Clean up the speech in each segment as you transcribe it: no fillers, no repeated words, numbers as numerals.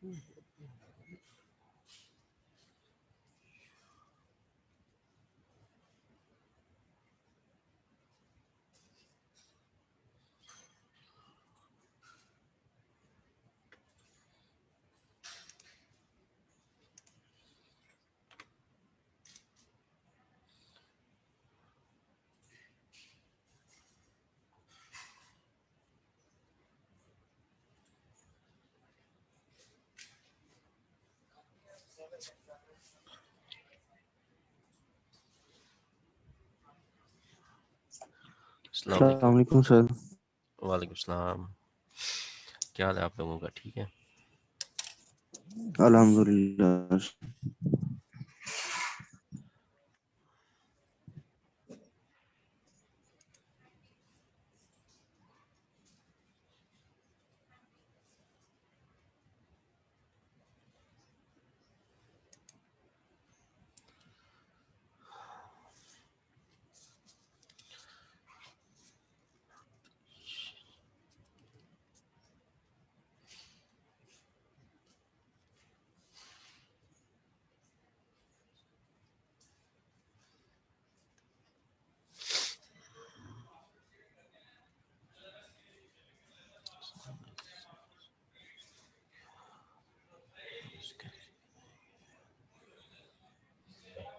अस्सलाम अस्सलाम वालेकुम। वालेकुम सर। वालेकुम सलाम। क्या हाल है आप लोगों का? ठीक है। अल्हम्दुलिल्लाह।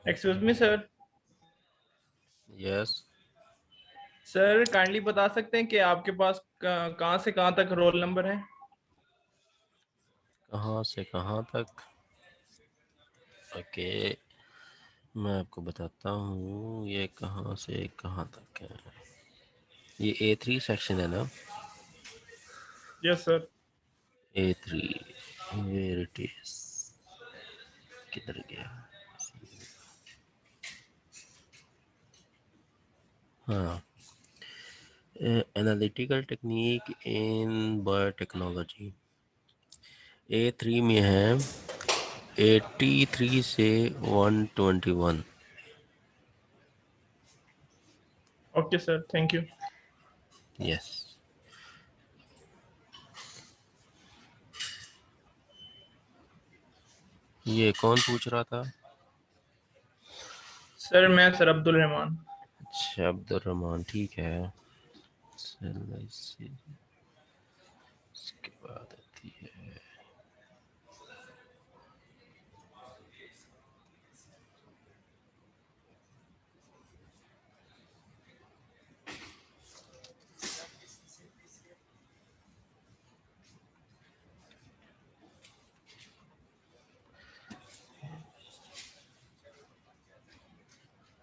Excuse me sir. Yes. Sir kindly बता सकते हैं कि आपके पास कहाँ से कहाँ तक रोल नंबर है? कहाँ से कहाँ तक? ओके, मैं आपको बताता हूँ ये कहाँ से कहाँ तक है। ये A3 सेक्शन है ना? Yes sir. A3 where it is, किधर गया? हाँ, analytical technique in biotechnology A3 में है 83 से 121। Okay sir, thank you. Yes. ये कौन पूछ रहा था? सर मैं सर अब्दुल रहमान। अच्छा, अब्दुल रहमान, ठीक है। इसके बाद आती है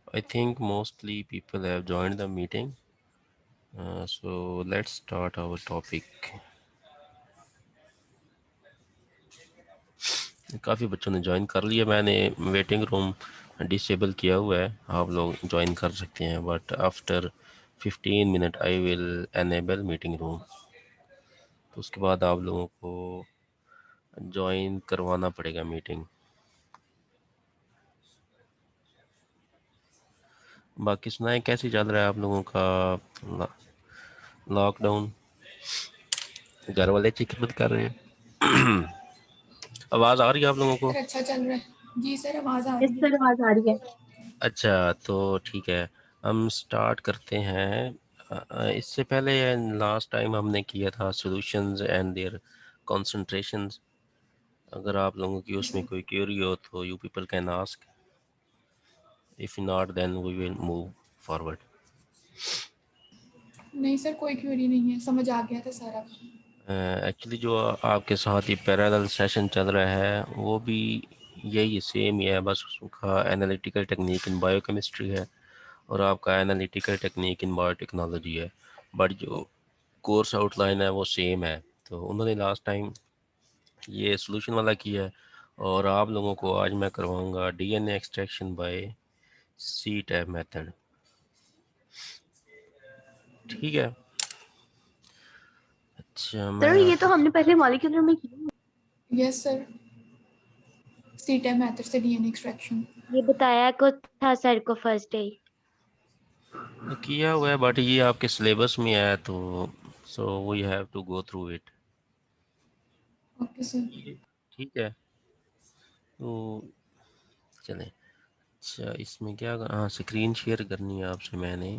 I think mostly people have joined the meeting. So let's start our topic. काफ़ी बच्चों ने ज्वाइन कर लिया। मैंने वेटिंग रूम डिसेबल किया हुआ है, आप लोग ज्वाइन कर सकते हैं, but after 15 minute I will enable meeting room. तो उसके बाद आप लोगों को ज्वाइन करवाना पड़ेगा मीटिंग। बाकी सुनाएं, कैसे चल रहा है आप लोगों का लॉकडाउन? घर वाले अच्छी खिदमत कर रहे हैं? आवाज़ आ रही है आप लोगों को? सर अच्छा चल रहा है जी सर, आवाज आ इस रही है। तरह आवाज आ रही है। अच्छा, तो ठीक है, हम स्टार्ट करते हैं। इससे पहले लास्ट टाइम हमने किया था सॉल्यूशंस एंड देयर कॉन्सेंट्रेशंस। अगर आप लोगों की उसमें कोई क्वेरी हो तो you people can ask, if not then we will move forward. नहीं सर, कोई क्वेरी नहीं है, समझ आ गया था सारा। एक्चुअली जो आपके साथ ही पैरेलल सेशन चल रहा है वो भी यही सेम ही है, बस उसका एनालिटिकल टेक्निक इन बायोकेमिस्ट्री है और आपका एनालिटिकल टेक्निक इन बायोटेक्नोलॉजी है, बट जो कोर्स आउटलाइन है वो सेम है। तो उन्होंने लास्ट टाइम ये सॉल्यूशन वाला किया है और आप लोगों को आज मैं करवाऊंगा डीएनए एक्सट्रैक्शन बाय सी टैब मेथड। ठीक है। अच्छा, मैं सर ये तो हमने पहले मॉलिक्यूलर में किया, यस सर, सीटेम मेथड से डीएनए एक्सट्रैक्शन। ये बताया को था सर को फर्स्ट डे। किया हुआ है, बट ये आपके सिलेबस में है तो so we have to go through it. Okay sir. ठीक है, तो चलें। अच्छा, इसमें क्या हाँ, स्क्रीन शेयर करनी है आपसे मैंने,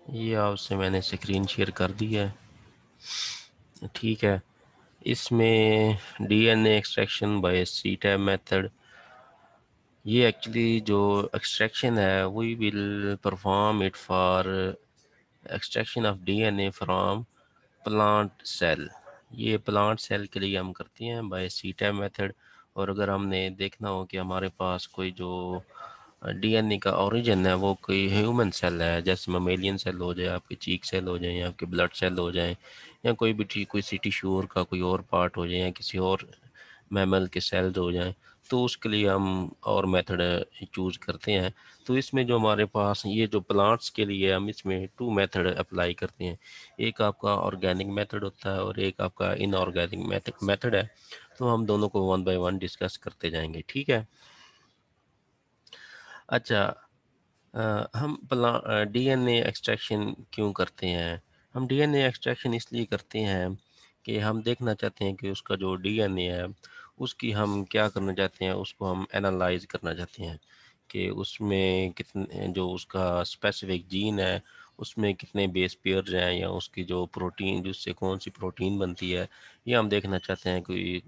ये आपसे मैंने स्क्रीन शेयर कर दी है। ठीक है, इसमें DNA extraction by CTAB method, ये एक्चुअली जो एक्सट्रैक्शन है we will perform it for extraction of DNA from plant cell. ये प्लांट सेल के लिए हम करते हैं बाय सीटैब मेथड। और अगर हमने देखना हो कि हमारे पास कोई जो डीएनए का ओरिजिन है वो कोई ह्यूमन सेल है, जैसे ममेलियन सेल हो जाए, आपके चीक सेल हो जाए, या आपके ब्लड सेल हो जाए, या कोई भी कोई सी टिश्यू का कोई और पार्ट हो जाए, या किसी और मैमल के सेल्स हो जाएं, तो उसके लिए हम और मेथड चूज़ करते हैं। तो इसमें जो हमारे पास ये जो प्लांट्स के लिए हम इसमें 2 मेथड अप्लाई करते हैं। एक आपका ऑर्गेनिक मेथड होता है और एक आपका इनऑर्गेनिक मेथड है। तो हम दोनों को 1 बाय 1 डिस्कस करते जाएंगे, ठीक है। अच्छा, हम डीएनए एक्सट्रैक्शन क्यों करते हैं? हम डीएनए एक्सट्रैक्शन इसलिए करते हैं कि हम देखना चाहते हैं कि उसका जो डीएनए है, उसकी हम क्या करना चाहते हैं, उसको हम एनालाइज करना चाहते हैं कि उसमें कितने जो उसका स्पेसिफिक जीन है, उसमें कितने बेस पेयर्स हैं, या उसकी जो प्रोटीन जिससे कौन सी प्रोटीन बनती है, ये हम देखना चाहते हैं। कोई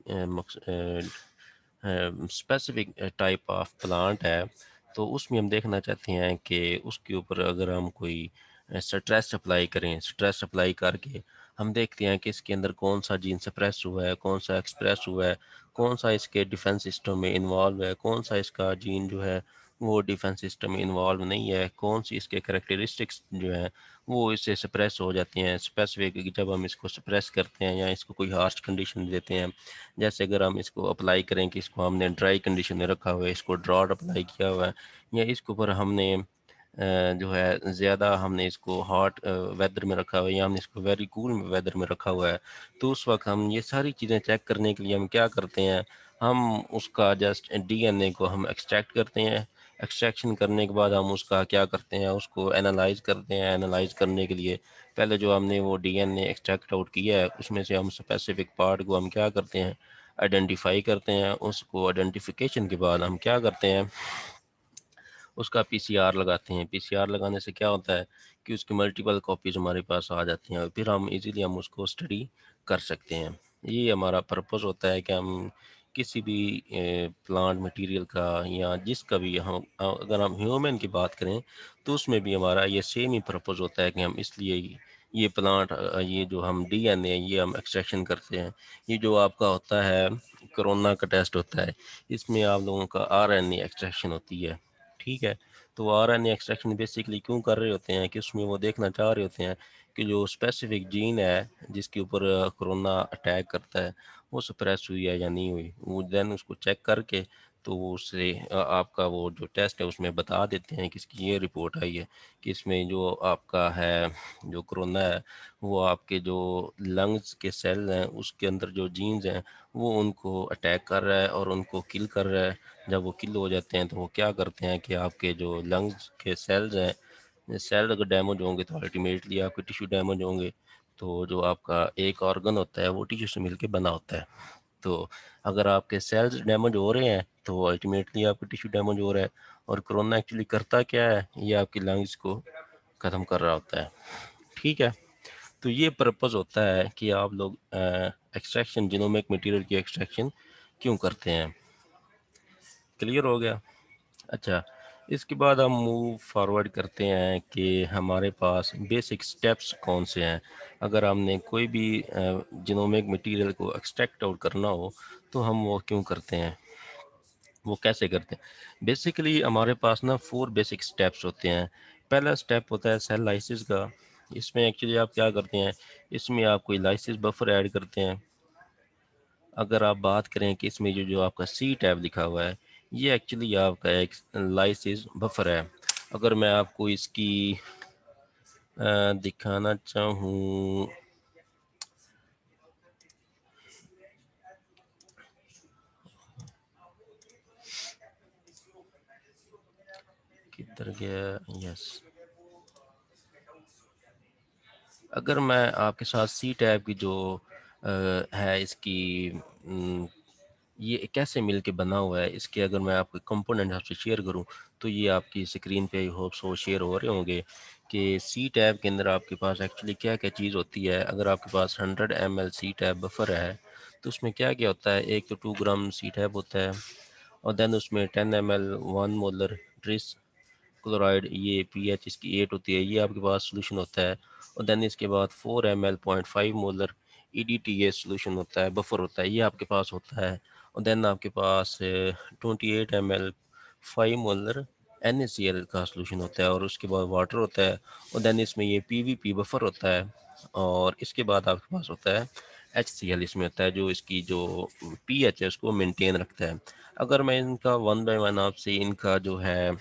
स्पेसिफिक टाइप ऑफ प्लांट है, तो उसमें हम देखना चाहते हैं कि उसके ऊपर अगर हम कोई स्ट्रेस अप्लाई करें, स्ट्रेस अप्लाई करके हम देखते हैं कि इसके अंदर कौन सा जीन सप्रेस हुआ है, कौन सा एक्सप्रेस हुआ है, कौन सा इसके डिफेंस सिस्टम में इन्वॉल्व है, कौन सा इसका जीन जो है वो डिफेंस सिस्टम में इन्वॉल्व नहीं है, कौन सी इसके करेक्टरिस्टिक्स जो है वो इससे सप्रेस हो जाती हैं। स्पेसिफिक जब हम इसको सप्रेस करते हैं या इसको कोई हार्श कंडीशन देते हैं, जैसे अगर हम इसको अप्लाई करें कि इसको हमने ड्राई कंडीशन में रखा हुआ है, इसको ड्रॉट अप्लाई किया हुआ है, या इसके ऊपर हमने जो है ज़्यादा हमने इसको हॉट वेदर में रखा हुआ है, या हमने इसको वेरी कूल वेदर में रखा हुआ है, तो उस वक्त हम ये सारी चीज़ें चेक करने के लिए हम क्या करते हैं, हम उसका जस्ट डीएनए को हम एक्सट्रैक्ट करते हैं। एक्सट्रैक्शन करने के बाद हम उसका क्या करते हैं, उसको एनालाइज करते हैं। एनालाइज करने के लिए पहले जो हमने वो डीएनए एक्सट्रैक्ट आउट किया है, उसमें से हम स्पेसिफिक पार्ट को हम क्या करते हैं, आइडेंटिफाई करते हैं। उसको आइडेंटिफिकेशन के बाद हम क्या करते हैं, उसका पीसीआर लगाते हैं। पीसीआर लगाने से क्या होता है कि उसकी मल्टीपल कॉपीज हमारे पास आ जाती हैं, और फिर हम इजीली हम उसको स्टडी कर सकते हैं। ये हमारा पर्पस होता है कि हम किसी भी प्लांट मटेरियल का या जिसका भी हम अगर हम ह्यूमन की बात करें तो उसमें भी हमारा ये सेम ही पर्पस होता है कि हम इसलिए ये प्लांट ये जो हम डीएनए ये हम एक्सट्रैक्शन करते हैं। ये जो आपका होता है कोरोना का टेस्ट होता है, इसमें आप लोगों का आरएनए एक्सट्रैक्शन होती है, ठीक है। तो आरएनए एक्सट्रैक्शन बेसिकली क्यों कर रहे होते हैं कि उसमें वो देखना चाह रहे होते हैं कि जो स्पेसिफिक जीन है जिसके ऊपर कोरोना अटैक करता है वो सप्रेस हुई है या नहीं हुई, वो देन उसको चेक करके तो वो उससे आपका वो जो टेस्ट है उसमें बता देते हैं कि इसकी ये रिपोर्ट आई है कि इसमें जो आपका है जो कोरोना है वो आपके जो लंग्स के सेल हैं उसके अंदर जो जीन्स हैं वो उनको अटैक कर रहा है और उनको किल कर रहा है। जब वो किल हो जाते हैं तो वो क्या करते हैं कि आपके जो लंग्स के सेल्स हैं, सेल अगर डैमेज होंगे तो अल्टीमेटली आपके टिश्यू डैमेज होंगे। तो जो आपका एक ऑर्गन होता है वो टिश्यू से मिलके बना होता है। तो अगर आपके सेल्स डैमेज हो रहे हैं तो अल्टीमेटली आपके टिश्यू डैमेज हो रहा है। और कोरोना एक्चुअली करता क्या है, ये आपकी लंग्स को ख़त्म कर रहा होता है, ठीक है। तो ये पर्पस होता है कि आप लोग एक्सट्रैक्शन जीनोमिक मटेरियल की एक्सट्रैक्शन क्यों करते हैं। क्लियर हो गया? अच्छा, इसके बाद हम मूव फॉरवर्ड करते हैं कि हमारे पास बेसिक स्टेप्स कौन से हैं। अगर हमने कोई भी जीनोमिक मटेरियल को एक्सट्रैक्ट आउट करना हो तो हम वो क्यों करते हैं, वो कैसे करते हैं। बेसिकली हमारे पास ना 4 बेसिक स्टेप्स होते हैं। पहला स्टेप होता है सेल लाइसिस का। इसमें एक्चुअली आप क्या करते हैं, इसमें आप कोई लाइसिस बफर ऐड करते हैं। अगर आप बात करें कि इसमें जो जो आपका सी टैब लिखा हुआ है ये एक्चुअली आपका एक लाइसिस बफर है। अगर मैं आपको इसकी दिखाना चाहूँ, किधर गया, यस, अगर मैं आपके साथ सी टैब की जो है इसकी ये कैसे मिल के बना हुआ है, इसके अगर मैं आपको कंपोनेंट आपसे शेयर करूं तो ये आपकी स्क्रीन पे होप सो शेयर हो रहे होंगे कि सी टैब के अंदर आपके पास एक्चुअली क्या क्या चीज़ होती है। अगर आपके पास 100 ml सी टैब बफर है तो उसमें क्या क्या होता है। एक तो 2 ग्राम सी टैब होता है और देन उसमें 10 ml 1 मोलर ट्रिस क्लोराइड, ये पीएच इसकी 8 होती है, ये आपके पास सोल्यूशन होता है। और देन इसके बाद 4 ml 0.5 मोलर EDTA सोल्यूशन होता है, बफर होता है, ये आपके पास होता है। और देन आपके पास 28 ml 5 मोलर NaCl का सोल्यूशन होता है और उसके बाद वाटर होता है। और देन इसमें ये PVP बफर होता है और इसके बाद आपके पास होता है HCl इसमें होता है, जो इसकी जो pH है उसको मेंटेन रखता है। अगर मैं इनका वन बाय वन आपसे इनका जो है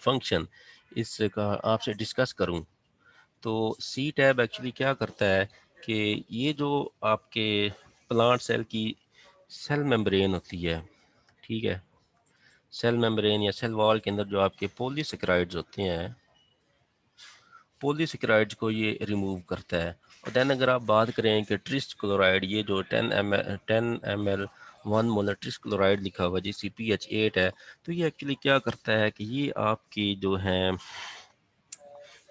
फंक्शन इसका आपसे डिस्कस करूं तो सी टैब एक्चुअली क्या करता है कि ये जो आपके प्लांट सेल की सेल मेम्ब्रेन होती है, ठीक है, सेल मेम्ब्रेन या सेल वॉल के अंदर जो आपके पॉलीसेकेराइड्स होते हैं, पॉलीसेकेराइड्स को ये रिमूव करता है। और देन अगर आप बात करें कि ट्रिस क्लोराइड, ये जो 10 ml 1 मोलर ट्रिस क्लोराइड लिखा हुआ जिसकी pH 8 है, तो ये एक्चुअली क्या करता है कि ये आपकी जो है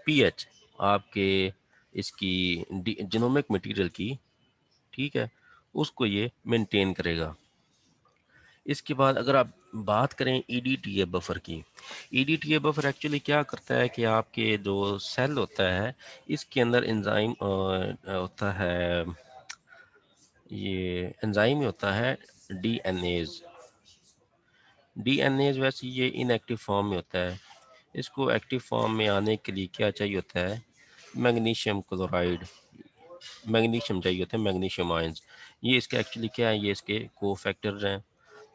पीएच आपके इसकी जीनोमिक मटेरियल की, ठीक है, उसको ये मेंटेन करेगा। इसके बाद अगर आप बात करें EDTA बफर की, EDTA बफर एक्चुअली क्या करता है कि आपके जो सेल होता है इसके अंदर एंजाइम होता है, ये एंजाइम होता है डीएनएज। डीएनएज वैसे ये इनएक्टिव फॉर्म में होता है, इसको एक्टिव फॉर्म में आने के लिए क्या चाहिए होता है, मैग्नीशियम क्लोराइड, मैग्नीशियम चाहिए होता है, मैग्नीशियम आयंस। ये इसके एक्चुअली क्या है, ये इसके कोफैक्टर्स हैं।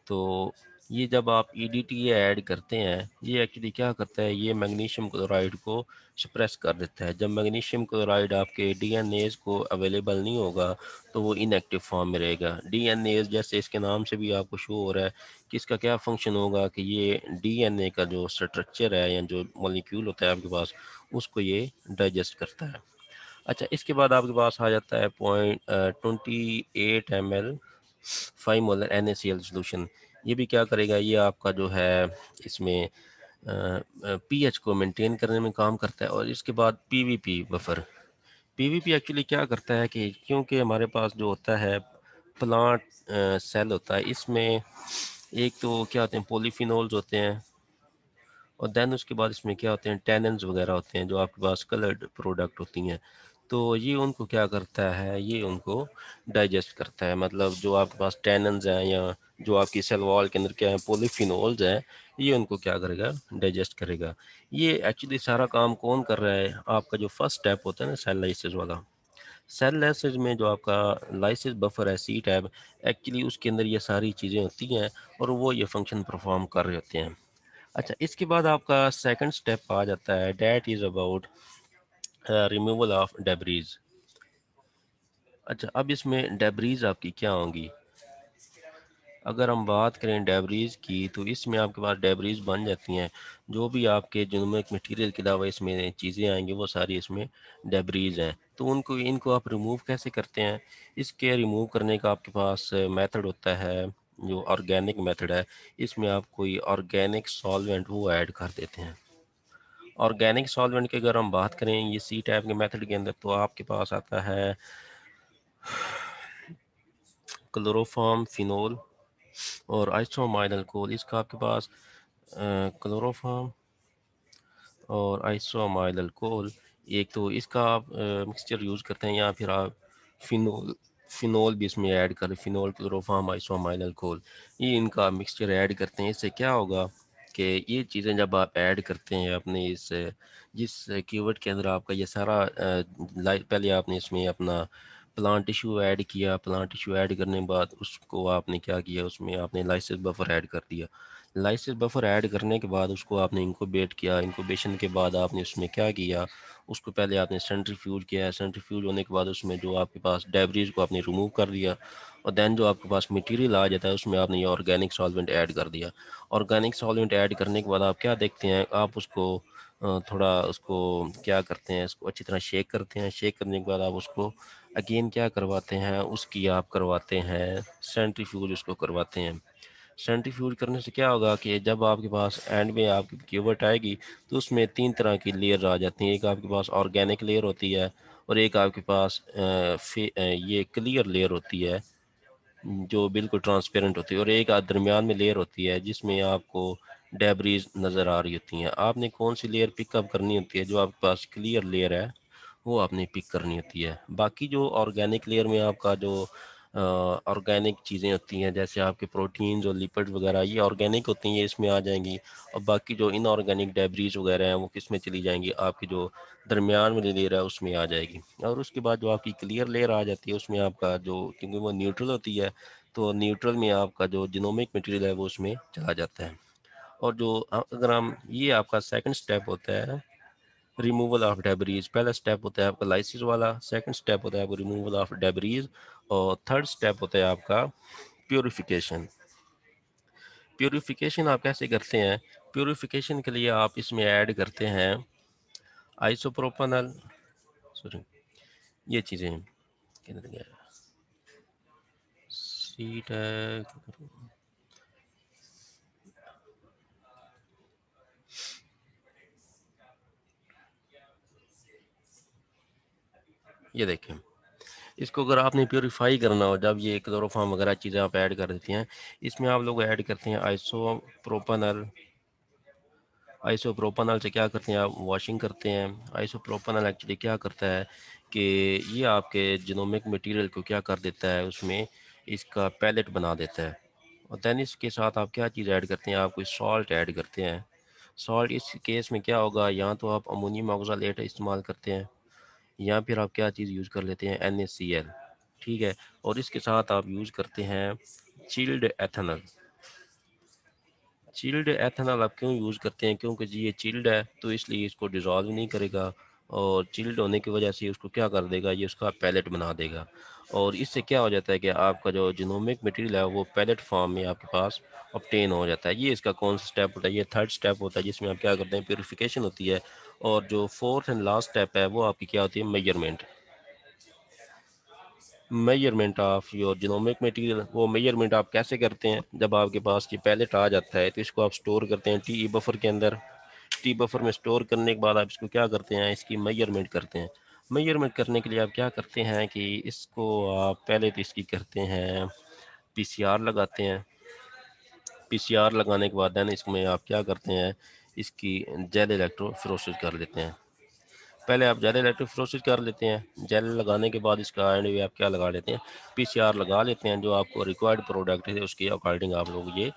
तो ये जब आप EDTA ऐड करते हैं ये एक्चुअली क्या करता है, ये मैग्नीशियम क्लोराइड को सप्रेस कर देता है। जब मैग्नीशियम क्लोराइड आपके डीएनएज को अवेलेबल नहीं होगा तो वो इनएक्टिव फॉर्म में रहेगा। डीएनएज जैसे इसके नाम से भी आपको शो हो रहा है कि इसका क्या फंक्शन होगा कि ये डीएनए का जो स्ट्रक्चर है या जो मॉलिक्यूल होता है आपके पास उसको ये डाइजेस्ट करता है। अच्छा, इसके बाद आपके पास आ जाता है 28 ml 5 मोलर NaCl सोल्यूशन। ये भी क्या करेगा, ये आपका जो है इसमें पीएच को मेंटेन करने में काम करता है। और इसके बाद PVP बफर, PVP एक्चुअली क्या करता है कि क्योंकि हमारे पास जो होता है प्लांट सेल होता है, इसमें एक तो क्या होते हैं पॉलीफिनोल्स होते हैं और देन उसके बाद इसमें क्या होते हैं टैनिन्स वगैरह होते हैं जो आपके पास कलर्ड प्रोडक्ट होती हैं। तो ये उनको क्या करता है, ये उनको डाइजेस्ट करता है। मतलब जो आपके पास टैनिन्स हैं या जो आपकी सेल वॉल के अंदर क्या है पॉलीफिनोल्स हैं, ये उनको क्या करेगा, डाइजेस्ट करेगा। ये एक्चुअली सारा काम कौन कर रहा है, आपका जो फर्स्ट स्टेप होता है ना सेल लाइसिस वाला, सेल लाइसिस में जो आपका लाइसिस बफर है सी टैब, एक्चुअली उसके अंदर ये सारी चीज़ें होती हैं और वो ये फंक्शन परफॉर्म कर रहे होते हैं। अच्छा, इसके बाद आपका सेकंड स्टेप आ जाता है, that is about removal of debris. अच्छा, अब इसमें डेब्रीज आपकी क्या होंगी, अगर हम बात करें डेब्रीज की तो इसमें आपके पास डेब्रीज बन जाती हैं। जो भी आपके जिनोमिक मटेरियल के अलावा इसमें चीज़ें आएंगी वो सारी इसमें डेब्रीज हैं। तो उनको इनको आप रिमूव कैसे करते हैं, इसके रिमूव करने का आपके पास मेथड होता है जो ऑर्गेनिक मेथड है। इसमें आप कोई ऑर्गेनिक सॉल्वेंट वो ऐड कर देते हैं। ऑर्गेनिक सॉल्वेंट की अगर हम बात करें ये सी टाइप के मेथड के अंदर तो आपके पास आता है क्लोरोफॉर्म फिनोल और आइसोमाइल अल्कोहल। इसका आपके पास क्लोरोफॉर्म और आइसोमाइल अल्कोहल, एक तो इसका आप मिक्सचर यूज़ करते हैं या फिर आप फिनोल फिनोल भी इसमें ऐड करें, फिनोल क्लोरोफॉर्म आइसोमाइल अल्कोहल, ये इनका मिक्सचर ऐड करते हैं। इससे क्या होगा कि ये चीज़ें जब आप ऐड करते हैं अपने इस जिस कीवर्ड के अंदर आपका ये सारा पहले आपने इसमें अपना प्लांट टिश्यू ऐड किया, प्लांट टिश्यू ऐड करने के बाद उसको आपने क्या किया, उसमें आपने लाइसिस बफर ऐड कर दिया। लाइसिस बफर ऐड करने के बाद उसको आपने इंक्यूबेट किया, इंक्यूबेशन के बाद आपने उसमें क्या किया, उसको पहले आपने सेंट्रीफ्यूज किया, सेंट्रीफ्यूज होने के बाद उसमें जो आपके पास डेब्रीज को आपने रिमूव कर दिया और देन जो आपके पास मटेरियल आ जाता है उसमें आपने ये ऑर्गेनिक सॉल्वेंट ऐड कर दिया। ऑर्गेनिक सॉल्वेंट ऐड करने के बाद आप क्या देखते हैं, आप उसको थोड़ा उसको क्या करते हैं, इसको अच्छी तरह शेक करते हैं। शेक करने के बाद आप उसको अगेन क्या करवाते हैं, उसकी आप करवाते हैं सेंट्रीफ्यूज, उसको करवाते हैं। सेंट्रीफ्यूज करने से क्या होगा कि जब आपके पास एंड में आपकी क्यूबर्ट आएगी तो उसमें 3 तरह की लेयर आ जाती हैं। एक आपके पास ऑर्गेनिक लेयर होती है और एक आपके पास ये क्लियर लेयर होती है जो बिल्कुल ट्रांसपेरेंट होती है, और एक दरमियान में लेयर होती है जिसमें आपको डेब्रीज नज़र आ रही होती हैं। आपने कौन सी लेयर पिकअप करनी होती है, जो आपके पास क्लियर लेयर है वो आपने पिक करनी होती है। बाकी जो ऑर्गेनिक लेयर में आपका जो ऑर्गेनिक चीज़ें होती हैं जैसे आपके प्रोटीन्स और लिपिड वगैरह, ये ऑर्गेनिक होती हैं, ये इसमें आ जाएंगी। और बाकी जो इनऑर्गेनिक डेब्रीज वगैरह हैं वो किस में चली जाएंगी, आपकी जो दरमियान में लेयर है उसमें आ जाएगी। और उसके बाद जो आपकी क्लियर लेयर आ जाती है उसमें आपका जो, क्योंकि वो न्यूट्रल होती है, तो न्यूट्रल में आपका जो जिनोमिक मटेरियल है वो उसमें चला जाता है। और जो अगर हम, ये आपका सेकंड स्टेप होता है रिमूवल ऑफ डेब्रीज। पहला स्टेप होता है आपका लाइसिस वाला, सेकंड स्टेप होता है आपका रिमूवल ऑफ डेब्रीज, और थर्ड स्टेप होता है आपका प्योरिफिकेशन। प्योरिफिकेशन आप कैसे करते हैं, प्योरिफिकेशन के लिए आप इसमें ऐड करते हैं आइसोप्रोपेनॉल, सॉरी ये चीज़ें किधर गया, सीट है, ये देखें। इसको अगर आपने प्योरीफाई करना हो, जब ये क्लोरोफॉर्म वगैरह चीज़ें आप ऐड कर देती हैं, इसमें आप लोग ऐड करते हैं आइसोप्रोपेनॉल। आइसोप्रोपेनॉल से क्या करते हैं, आप वॉशिंग करते हैं। आइसोप्रोपेनॉल एक्चुअली क्या करता है कि ये आपके जिनोमिक मटेरियल को क्या कर देता है, उसमें इसका पैलेट बना देता है। और दैन इसके साथ आप क्या चीज़ ऐड करते हैं, आप कोई सॉल्ट ऐड करते हैं। सॉल्ट इस केस में क्या होगा, या तो आप अमोनियम ऑक्सलेट इस्तेमाल करते हैं या फिर आप क्या चीज़ यूज़ कर लेते हैं, NaCl, ठीक है। और इसके साथ आप यूज़ करते हैं चिल्ड एथेनॉल। चिल्ड एथेनॉल आप क्यों यूज़ करते हैं, क्योंकि जी ये चिल्ड है तो इसलिए इसको डिज़ोल्व नहीं करेगा, और चिल्ड होने की वजह से उसको क्या कर देगा, ये उसका पैलेट बना देगा। और इससे क्या हो जाता है कि आपका जो जिनोमिक मटेरियल है वो पैलेट फॉर्म में आपके पास ऑब्टेन हो जाता है। ये इसका कौन सा स्टेप होता है, ये थर्ड स्टेप होता है जिसमें आप क्या करते हैं, प्योरीफिकेशन होती है। और जो फोर्थ एंड लास्ट स्टेप है वो आपकी क्या होती है, measurement. Measurement of your genomic material. वो मेजरमेंट आप कैसे करते हैं, जब आपके पास ये पैलेट आ जाता है तो इसको आप स्टोर करते हैं टी बफर के अंदर। टी बफर में स्टोर करने के बाद आप इसको क्या करते हैं, इसकी मेजरमेंट करते हैं। मेजरमेंट करने के लिए आप क्या करते हैं कि इसको आप पहले तो इसकी करते हैं PCR लगाते हैं। PCR लगाने के बाद देन इसमें आप क्या करते हैं, इसकी जेल इलेक्ट्रोफोरेसिस कर लेते हैं। पहले आप जेल इलेक्ट्रोफोरेसिस कर लेते हैं, जेल लगाने के बाद इसका एंड वे आप क्या लगा लेते हैं, PCR लगा लेते हैं। जो आपको रिक्वायर्ड प्रोडक्ट है उसके अकॉर्डिंग आप लोग ये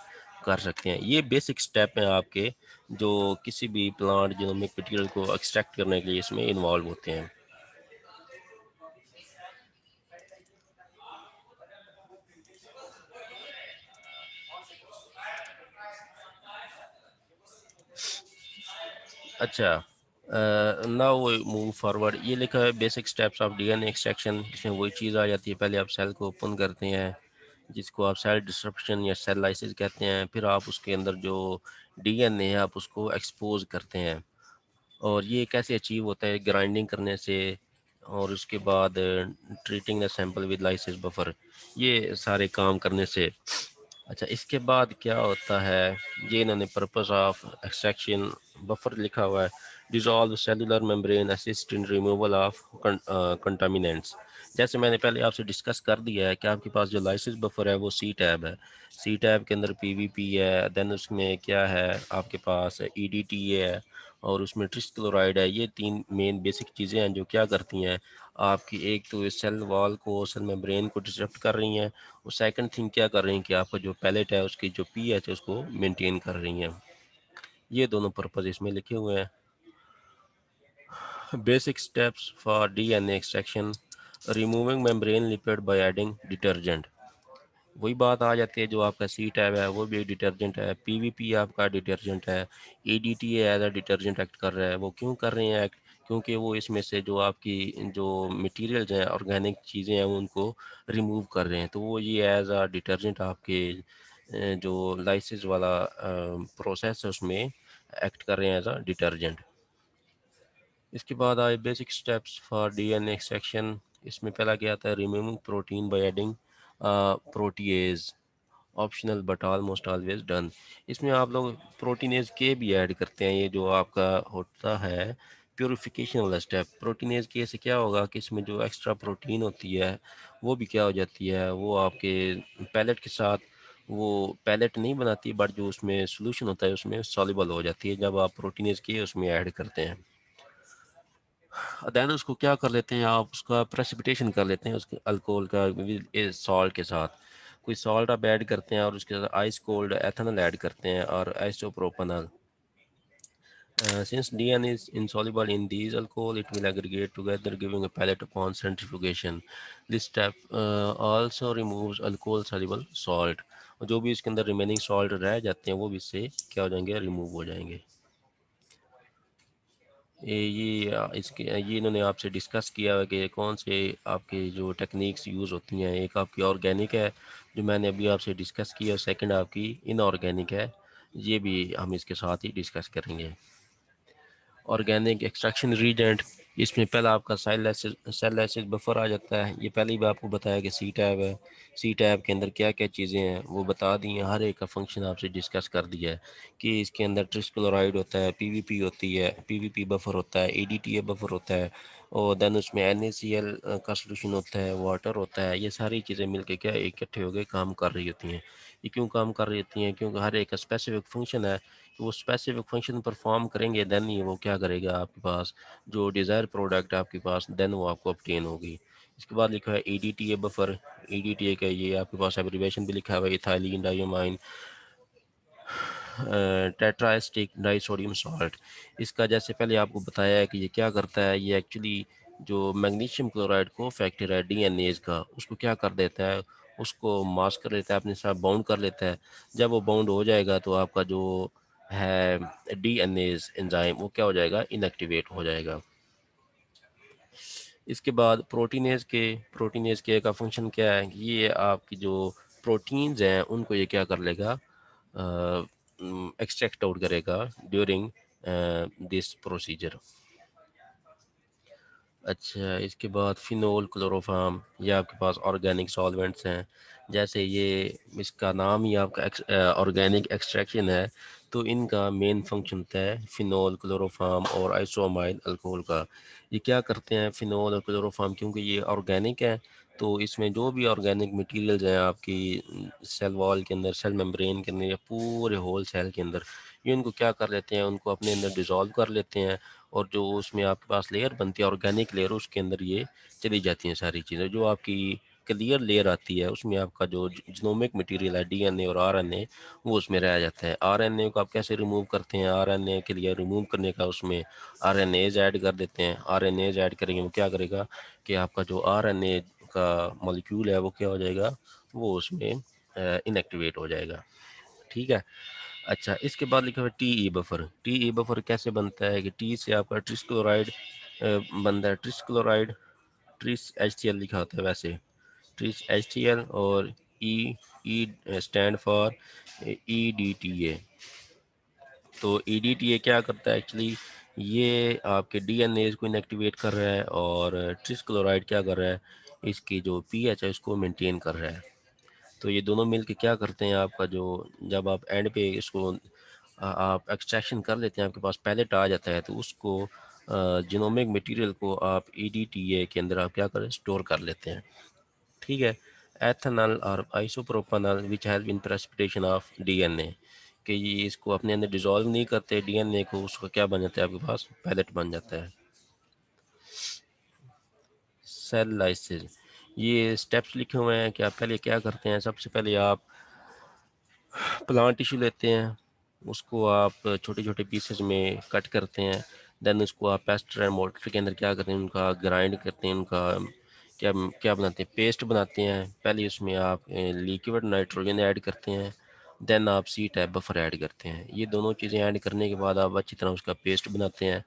कर सकते हैं। ये बेसिक स्टेप हैं आपके, जो किसी भी प्लांट जिनोमिक मटेरियल को एक्सट्रैक्ट करने के लिए इसमें इन्वॉल्व होते हैं। अच्छा, नाउ वी मूव फॉरवर्ड। ये लिखा है basic steps of DNA extraction. इसमें वही चीज़ आ जाती है, पहले आप सेल को ओपन करते हैं जिसको आप सेल डिस्ट्रप्शन या सेल लाइसिस कहते हैं। फिर आप उसके अंदर जो DNA है आप उसको एक्सपोज करते हैं। और ये कैसे अचीव होता है, ग्राइंडिंग करने से, और उसके बाद treating the sample with lysis buffer, ये सारे काम करने से। अच्छा, इसके बाद क्या होता है, ये इन्होंने पर्पस ऑफ एक्सट्रैक्शन बफर लिखा हुआ है। Dissolve cellular membrane assist in removal of contaminants. जैसे मैंने पहले आपसे डिस्कस कर दिया है कि आपके पास जो लाइसिस बफर है वो सी टैब है। सी टैब के अंदर PVP है, देन उसमें क्या है आपके पास EDTA है, और उसमें ट्रिस्क्लोराइड है। ये 3 मेन बेसिक चीज़ें हैं जो क्या करती हैं आपकी, एक तो इस सेल वॉल को, सेल मेम्ब्रेन को डिस्टर्ब कर रही हैं, और सेकंड थिंग क्या कर रही हैं कि आपका जो पैलेट है उसकी जो pH है उसको मेंटेन कर रही हैं। ये दोनों पर्पज़ इसमें लिखे हुए हैं। Basic steps for DNA extraction, removing membrane lipid by adding detergent. वही बात आ जाती है, जो आपका सी टैब है वो भी एक डिटर्जेंट है, पीवीपी आपका डिटर्जेंट है, EDTA as a detergent act कर रहा है। वो क्यों कर रहे हैं एक्ट? क्योंकि वो इसमें से जो आपकी जो मटेरियल्स हैं, ऑर्गेनिक चीज़ें हैं, उनको रिमूव कर रहे हैं। तो वो ये एज अ डिटर्जेंट आपके जो लाइसेंस वाला प्रोसेस है उसमें एक्ट कर रहे हैं एज अ डिटर्जेंट। इसके बाद आए basic steps for DNA extraction. इसमें पहला क्या आता है, removing protein by adding protease, optional but almost always done. इसमें आप लोग प्रोटीनेज के भी ऐड करते हैं। ये जो आपका होता है प्योरिफिकेशन वाला स्टेप, प्रोटीनेज के से क्या होगा कि इसमें जो एक्स्ट्रा प्रोटीन होती है वो भी क्या हो जाती है, वो आपके पैलेट के साथ वो पैलेट नहीं बनाती, बट जो उसमें सोल्यूशन होता है उसमें सॉल्युबल हो जाती है जब आप प्रोटीनेज के उसमें ऐड करते हैं। देन उसको क्या कर लेते हैं आप, उसका प्रेसिपिटेशन कर लेते हैं उसके अल्कोहल का सॉल्ट के साथ। कोई सॉल्ट आप ऐड करते हैं और उसके साथ आइस कोल्ड एथेनॉल ऐड करते हैं और isopropanol. Since DNA is insoluble in these alcohol, it will aggregate together, giving a pellet upon centrifugation. This step also removes alcohol soluble salt. और जो भी इसके अंदर रिमेनिंग सॉल्ट रह जाते हैं वो भी इससे क्या हो जाएंगे, रिमूव हो जाएंगे। इसके ये इन्होंने आपसे डिस्कस किया है कि कौन से आपके जो टेक्निक्स यूज़ होती हैं। एक आपकी ऑर्गेनिक है जो मैंने अभी आपसे डिस्कस किया, और सेकंड आपकी इनऑर्गेनिक है, ये भी हम इसके साथ ही डिस्कस करेंगे। ऑर्गेनिक एक्सट्रैक्शन रीजेंट, इसमें पहला आपका सेल लाइसिस बफर आ जाता है। ये पहले ही आपको बताया कि सी टैब है, सी टैब के अंदर क्या क्या चीज़ें हैं वो बता दी हैं, हर एक का फंक्शन आपसे डिस्कस कर दिया है कि इसके अंदर ट्रिस्क्लोराइड होता है, पीवीपी होती है, पीवीपी बफर होता है, एडीटीए बफर होता है, और देन उसमें NaCl का सोल्यूशन होता है, वाटर होता है। ये सारी चीज़ें मिलके क्या इकट्ठे होकर काम कर रही होती हैं। ये क्यों काम कर रही होती हैं? क्योंकि हर एक का स्पेसिफिक फंक्शन है, तो वो स्पेसिफिक फंक्शन परफॉर्म करेंगे, देन ही वो क्या करेगा, आपके पास जो डिज़ायर प्रोडक्ट आपके पास देन वो आपको ऑब्टेन होगी। इसके बाद लिखा है EDTA बफर। EDTA का ये आपके पास एब्रिवेशन भी लिखा हुआ है, इथाइलिन डाइमाइन टेट्राएस्टिक डाइसोडियम सॉल्ट। इसका जैसे पहले आपको बताया है कि ये क्या करता है, ये एक्चुअली जो मैग्नीशियम क्लोराइड को फैक्टर है डीएनएज का, उसको क्या कर देता है, उसको मास्क कर लेता है, अपने साथ बाउंड कर लेता है। जब वो बाउंड हो जाएगा तो आपका जो है डीएनएज एंजाइम वो क्या हो जाएगा, इनएक्टिवेट हो जाएगा। इसके बाद प्रोटीनेज के का फंक्शन क्या है, ये आपकी जो प्रोटीन्स हैं उनको ये क्या कर लेगा, एक्सट्रैक्ट आउट करेगा ड्यूरिंग दिस प्रोसीजर। अच्छा, इसके बाद फिनोल क्लोरोफार्म, ये आपके पास ऑर्गेनिक सॉल्वेंट्स हैं। जैसे ये इसका नाम ही आपका ऑर्गेनिक एक्सट्रैक्शन है, तो इनका मेन फंक्शन होता है फिनोल क्लोरोफार्म और आइसोमाइल अल्कोहल का। ये क्या करते हैं फिनोल और क्लोरोफार्म, क्योंकि ये ऑर्गेनिक है, तो इसमें जो भी ऑर्गेनिक मटेरियल्स हैं आपकी सेल वॉल के अंदर, सेल मेम्ब्रेन के अंदर, या पूरे होल सेल के अंदर, ये उनको क्या कर लेते हैं, उनको अपने अंदर डिज़ोल्व कर लेते हैं, और जो उसमें आपके पास लेयर बनती है ऑर्गेनिक लेयर, उसके अंदर ये चली जाती हैं सारी चीज़ें। जो आपकी क्लियर लेयर आती है उसमें आपका जो जिनोमिक मटेरियल है डीएनए और आरएनए, वो उसमें रह जाता है। आरएनए को आप कैसे रिमूव करते हैं, आरएनए के लिए रिमूव करने का उसमें आरएनएज ऐड कर देते हैं। आरएनएज ऐड करेंगे वो क्या करेगा कि आपका जो आरएनए का मॉलिक्यूल है वो क्या हो जाएगा, वो उसमें इनएक्टिवेट हो जाएगा। ठीक है। अच्छा, इसके बाद लिखा हुआ T E buffer. T E buffer कैसे बनता है कि टी से आपका ट्रिस्क्लोराइड बनता है, ट्रिस्क्लोराइड ट्रिस HCl लिखा होता है वैसे, ट्रिस HCl, और ई ई स्टैंड फॉर EDTA। तो EDTA क्या करता है एक्चुअली, ये आपके डीएनए को इनएक्टिवेट कर रहा है, और ट्रिस्क्लोराइड क्या कर रहा है, इसकी जो pH है उसको मेंटेन कर रहा है। तो ये दोनों मिलके क्या करते हैं, आपका जो जब आप एंड पे इसको आप एक्सट्रैक्शन कर लेते हैं, आपके पास पैलेट आ जाता है, तो उसको जिनोमिक मटेरियल को आप EDTA के अंदर आप क्या करें, स्टोर कर लेते हैं। ठीक है। एथेनॉल और isopropanol which has been precipitation of DNA, कि ये इसको अपने अंदर डिसॉल्व नहीं करते डीएनए को, उसका क्या बन जाता है, आपके पास पैलेट बन जाता है। सेल लाइसिस, ये स्टेप्स लिखे हुए हैं कि आप पहले क्या करते हैं। सबसे पहले आप प्लांट टिश्यू लेते हैं, उसको आप छोटे छोटे पीसेस में कट करते हैं, देन उसको आप पेस्टर एंड मोर्टर के अंदर क्या करते हैं, उनका ग्राइंड करते हैं, उनका क्या क्या बनाते हैं, पेस्ट बनाते हैं। पहले उसमें आप लिक्विड नाइट्रोजन ऐड करते हैं, देन आप सी टाइप बफर ऐड करते हैं। ये दोनों चीज़ें ऐड करने के बाद आप अच्छी तरह उसका पेस्ट बनाते हैं।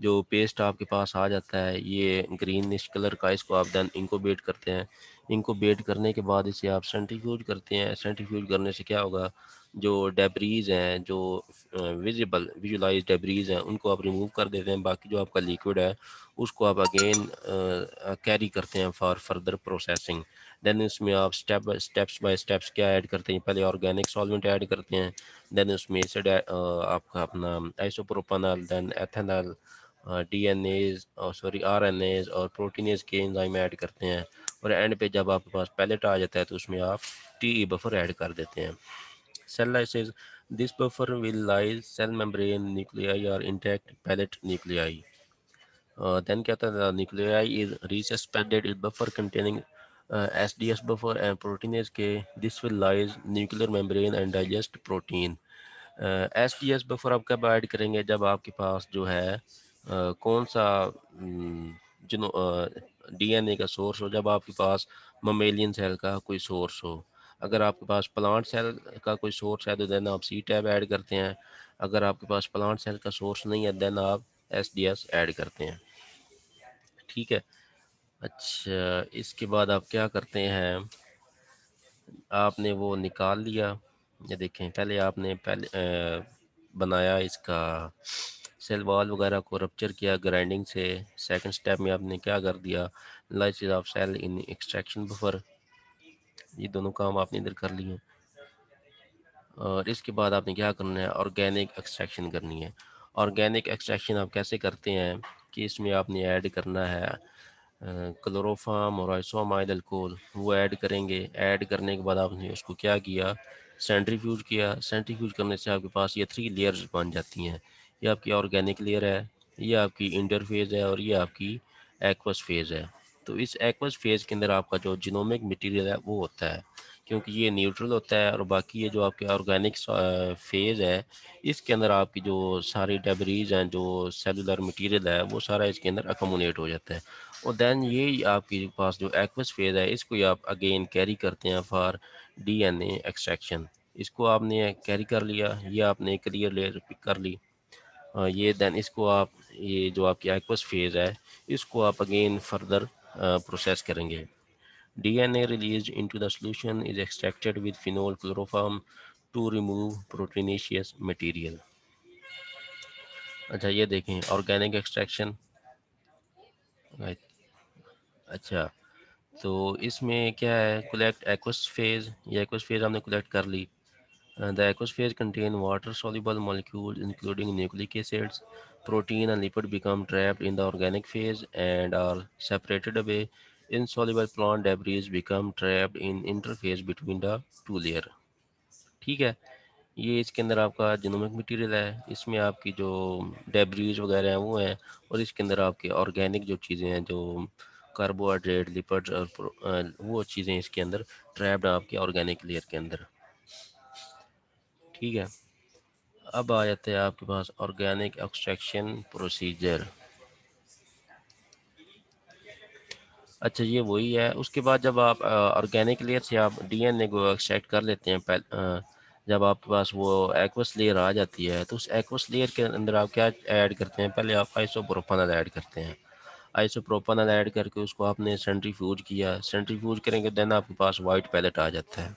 जो पेस्ट आपके पास आ जाता है ये ग्रीनिश कलर का, इसको आप देन इंकोबेट करते हैं। इंकोबेट करने के बाद इसे आप सेंट्रीफ्यूज करते हैं। सेंट्रीफ्यूज करने से क्या होगा, जो डेब्रीज हैं, जो विजुलाइज डेब्रीज हैं, उनको आप रिमूव कर देते हैं। बाकी जो आपका लिक्विड है उसको आप अगेन कैरी करते हैं फॉर फर्दर प्रोसेसिंग। देन इसमें आप स्टेप्स बाय स्टेप्स क्या ऐड करते हैं, पहले ऑर्गेनिक सॉल्वेंट ऐड करते हैं, देन उसमें एसिड आपका अपना आइसोप्रोपानॉल, देन एथेनॉल, डीएनएज और सॉरी आरएनएज और प्रोटीनेज के एंजाइम ऐड करते हैं। और एंड पे जब आपके पास पैलेट आ जाता है तो उसमें आप टी बफर ऐड कर देते हैं। Cell lysis, this buffer will lyse cell membrane nuclei or intact pellet nuclei. Then क्या होता है, the nuclei is resuspended in buffer containing SDS buffer and proteinase K. This will lyse nuclear membrane and digest protein. SDS buffer आप कब add करेंगे, जब आपके पास जो है कौन सा जिनो डीएनए का सोर्स हो, जब आपके पास ममेलियन सेल का कोई सोर्स हो। अगर आपके पास प्लांट सेल का कोई सोर्स है तो देन आप सी टैब ऐड करते हैं। अगर आपके पास प्लांट सेल का सोर्स नहीं है देन आप SDS ऐड करते हैं। ठीक है। अच्छा, इसके बाद आप क्या करते हैं, आपने वो निकाल लिया। ये देखें, पहले आपने बनाया इसका सेल वॉल वगैरह को रप्चर किया ग्राइंडिंग से। सेकंड स्टेप में आपने क्या कर दिया, lysis of cell in extraction buffer. ये दोनों काम आपने इधर कर लिए। और इसके बाद आपने क्या करना है, ऑर्गेनिक एक्सट्रैक्शन करनी है। ऑर्गेनिक एक्सट्रैक्शन आप कैसे करते हैं कि इसमें आपने ऐड करना है क्लोरोफार्म और आइसोमाइल अल्कोहल, वो ऐड करेंगे। ऐड करने के बाद आपने उसको क्या किया, सेंट्रीफ्यूज किया। सेंट्रीफ्यूज करने से आपके पास ये 3 लेयर्स बन जाती हैं। ये आपकी ऑर्गेनिक लेयर है, ये आपकी इंटरफेज है और ये आपकी एक्वस फेज़ है। तो इस एक्वस फेज़ के अंदर आपका जो जिनोमिक मटेरियल है वो होता है, क्योंकि ये न्यूट्रल होता है। और बाकी ये जो आपके ऑर्गेनिक फेज़ है इसके अंदर आपकी जो सारी डेबरीज हैं, जो सेलुलर मटेरियल है, वो सारा इसके अंदर अकोमोडेट हो जाता है। और देन ये आपके पास जो एक्वस फेज़ है इसको आप अगेन कैरी करते हैं फॉर डीएनए एक्सट्रैक्शन। इसको आपने कैरी कर लिया, ये आपने क्लियर लेयर पिक कर ली। ये देन इसको आप, ये जो आपकी एक्वस फेज़ है इसको आप अगेन फर्दर प्रोसेस करेंगे। DNA released into the solution is extracted with phenol chloroform to remove proteinaceous material. अच्छा, ये देखें ऑर्गेनिक एक्सट्रैक्शन। अच्छा, तो इसमें क्या है, कलेक्ट एक्वस फेज। ये एक्वस फेज हमने कलेक्ट कर ली। The aqueous phase contain water-soluble molecules including nucleic acids. Protein and lipid become trapped in the organic phase and are separated away. Insoluble plant debris become trapped in interface between the two layer. ठीक है। ये इसके अंदर आपका genomic material है, इसमें आपकी जो डेब्रीज वगैरह हैं वो हैं, और इसके अंदर आपके ऑर्गेनिक जो चीज़ें हैं, जो कार्बोहाइड्रेट, लिपिड और वो चीज़ें इसके अंदर ट्रैप्ड आपके ऑर्गेनिक लेयर के अंदर। ठीक है। अब आ जाते हैं आपके पास ऑर्गेनिक एक्सट्रैक्शन प्रोसीजर। अच्छा, ये वही है। उसके बाद जब आप ऑर्गेनिक लेयर से आप डीएनए को एक्सट्रैक्ट कर लेते हैं, जब आपके पास वो एक्वस लेयर आ जाती है तो उस एक्वस लेयर के अंदर आप क्या ऐड करते हैं, पहले आप आइसोप्रोपानॉल ऐड करते हैं। आइसोप्रोपानॉल ऐड करके उसको आपने सेंट्रीफ्यूज किया। सेंट्रीफ्यूज करेंगे देन आपके पास वाइट पैलेट आ जाता है।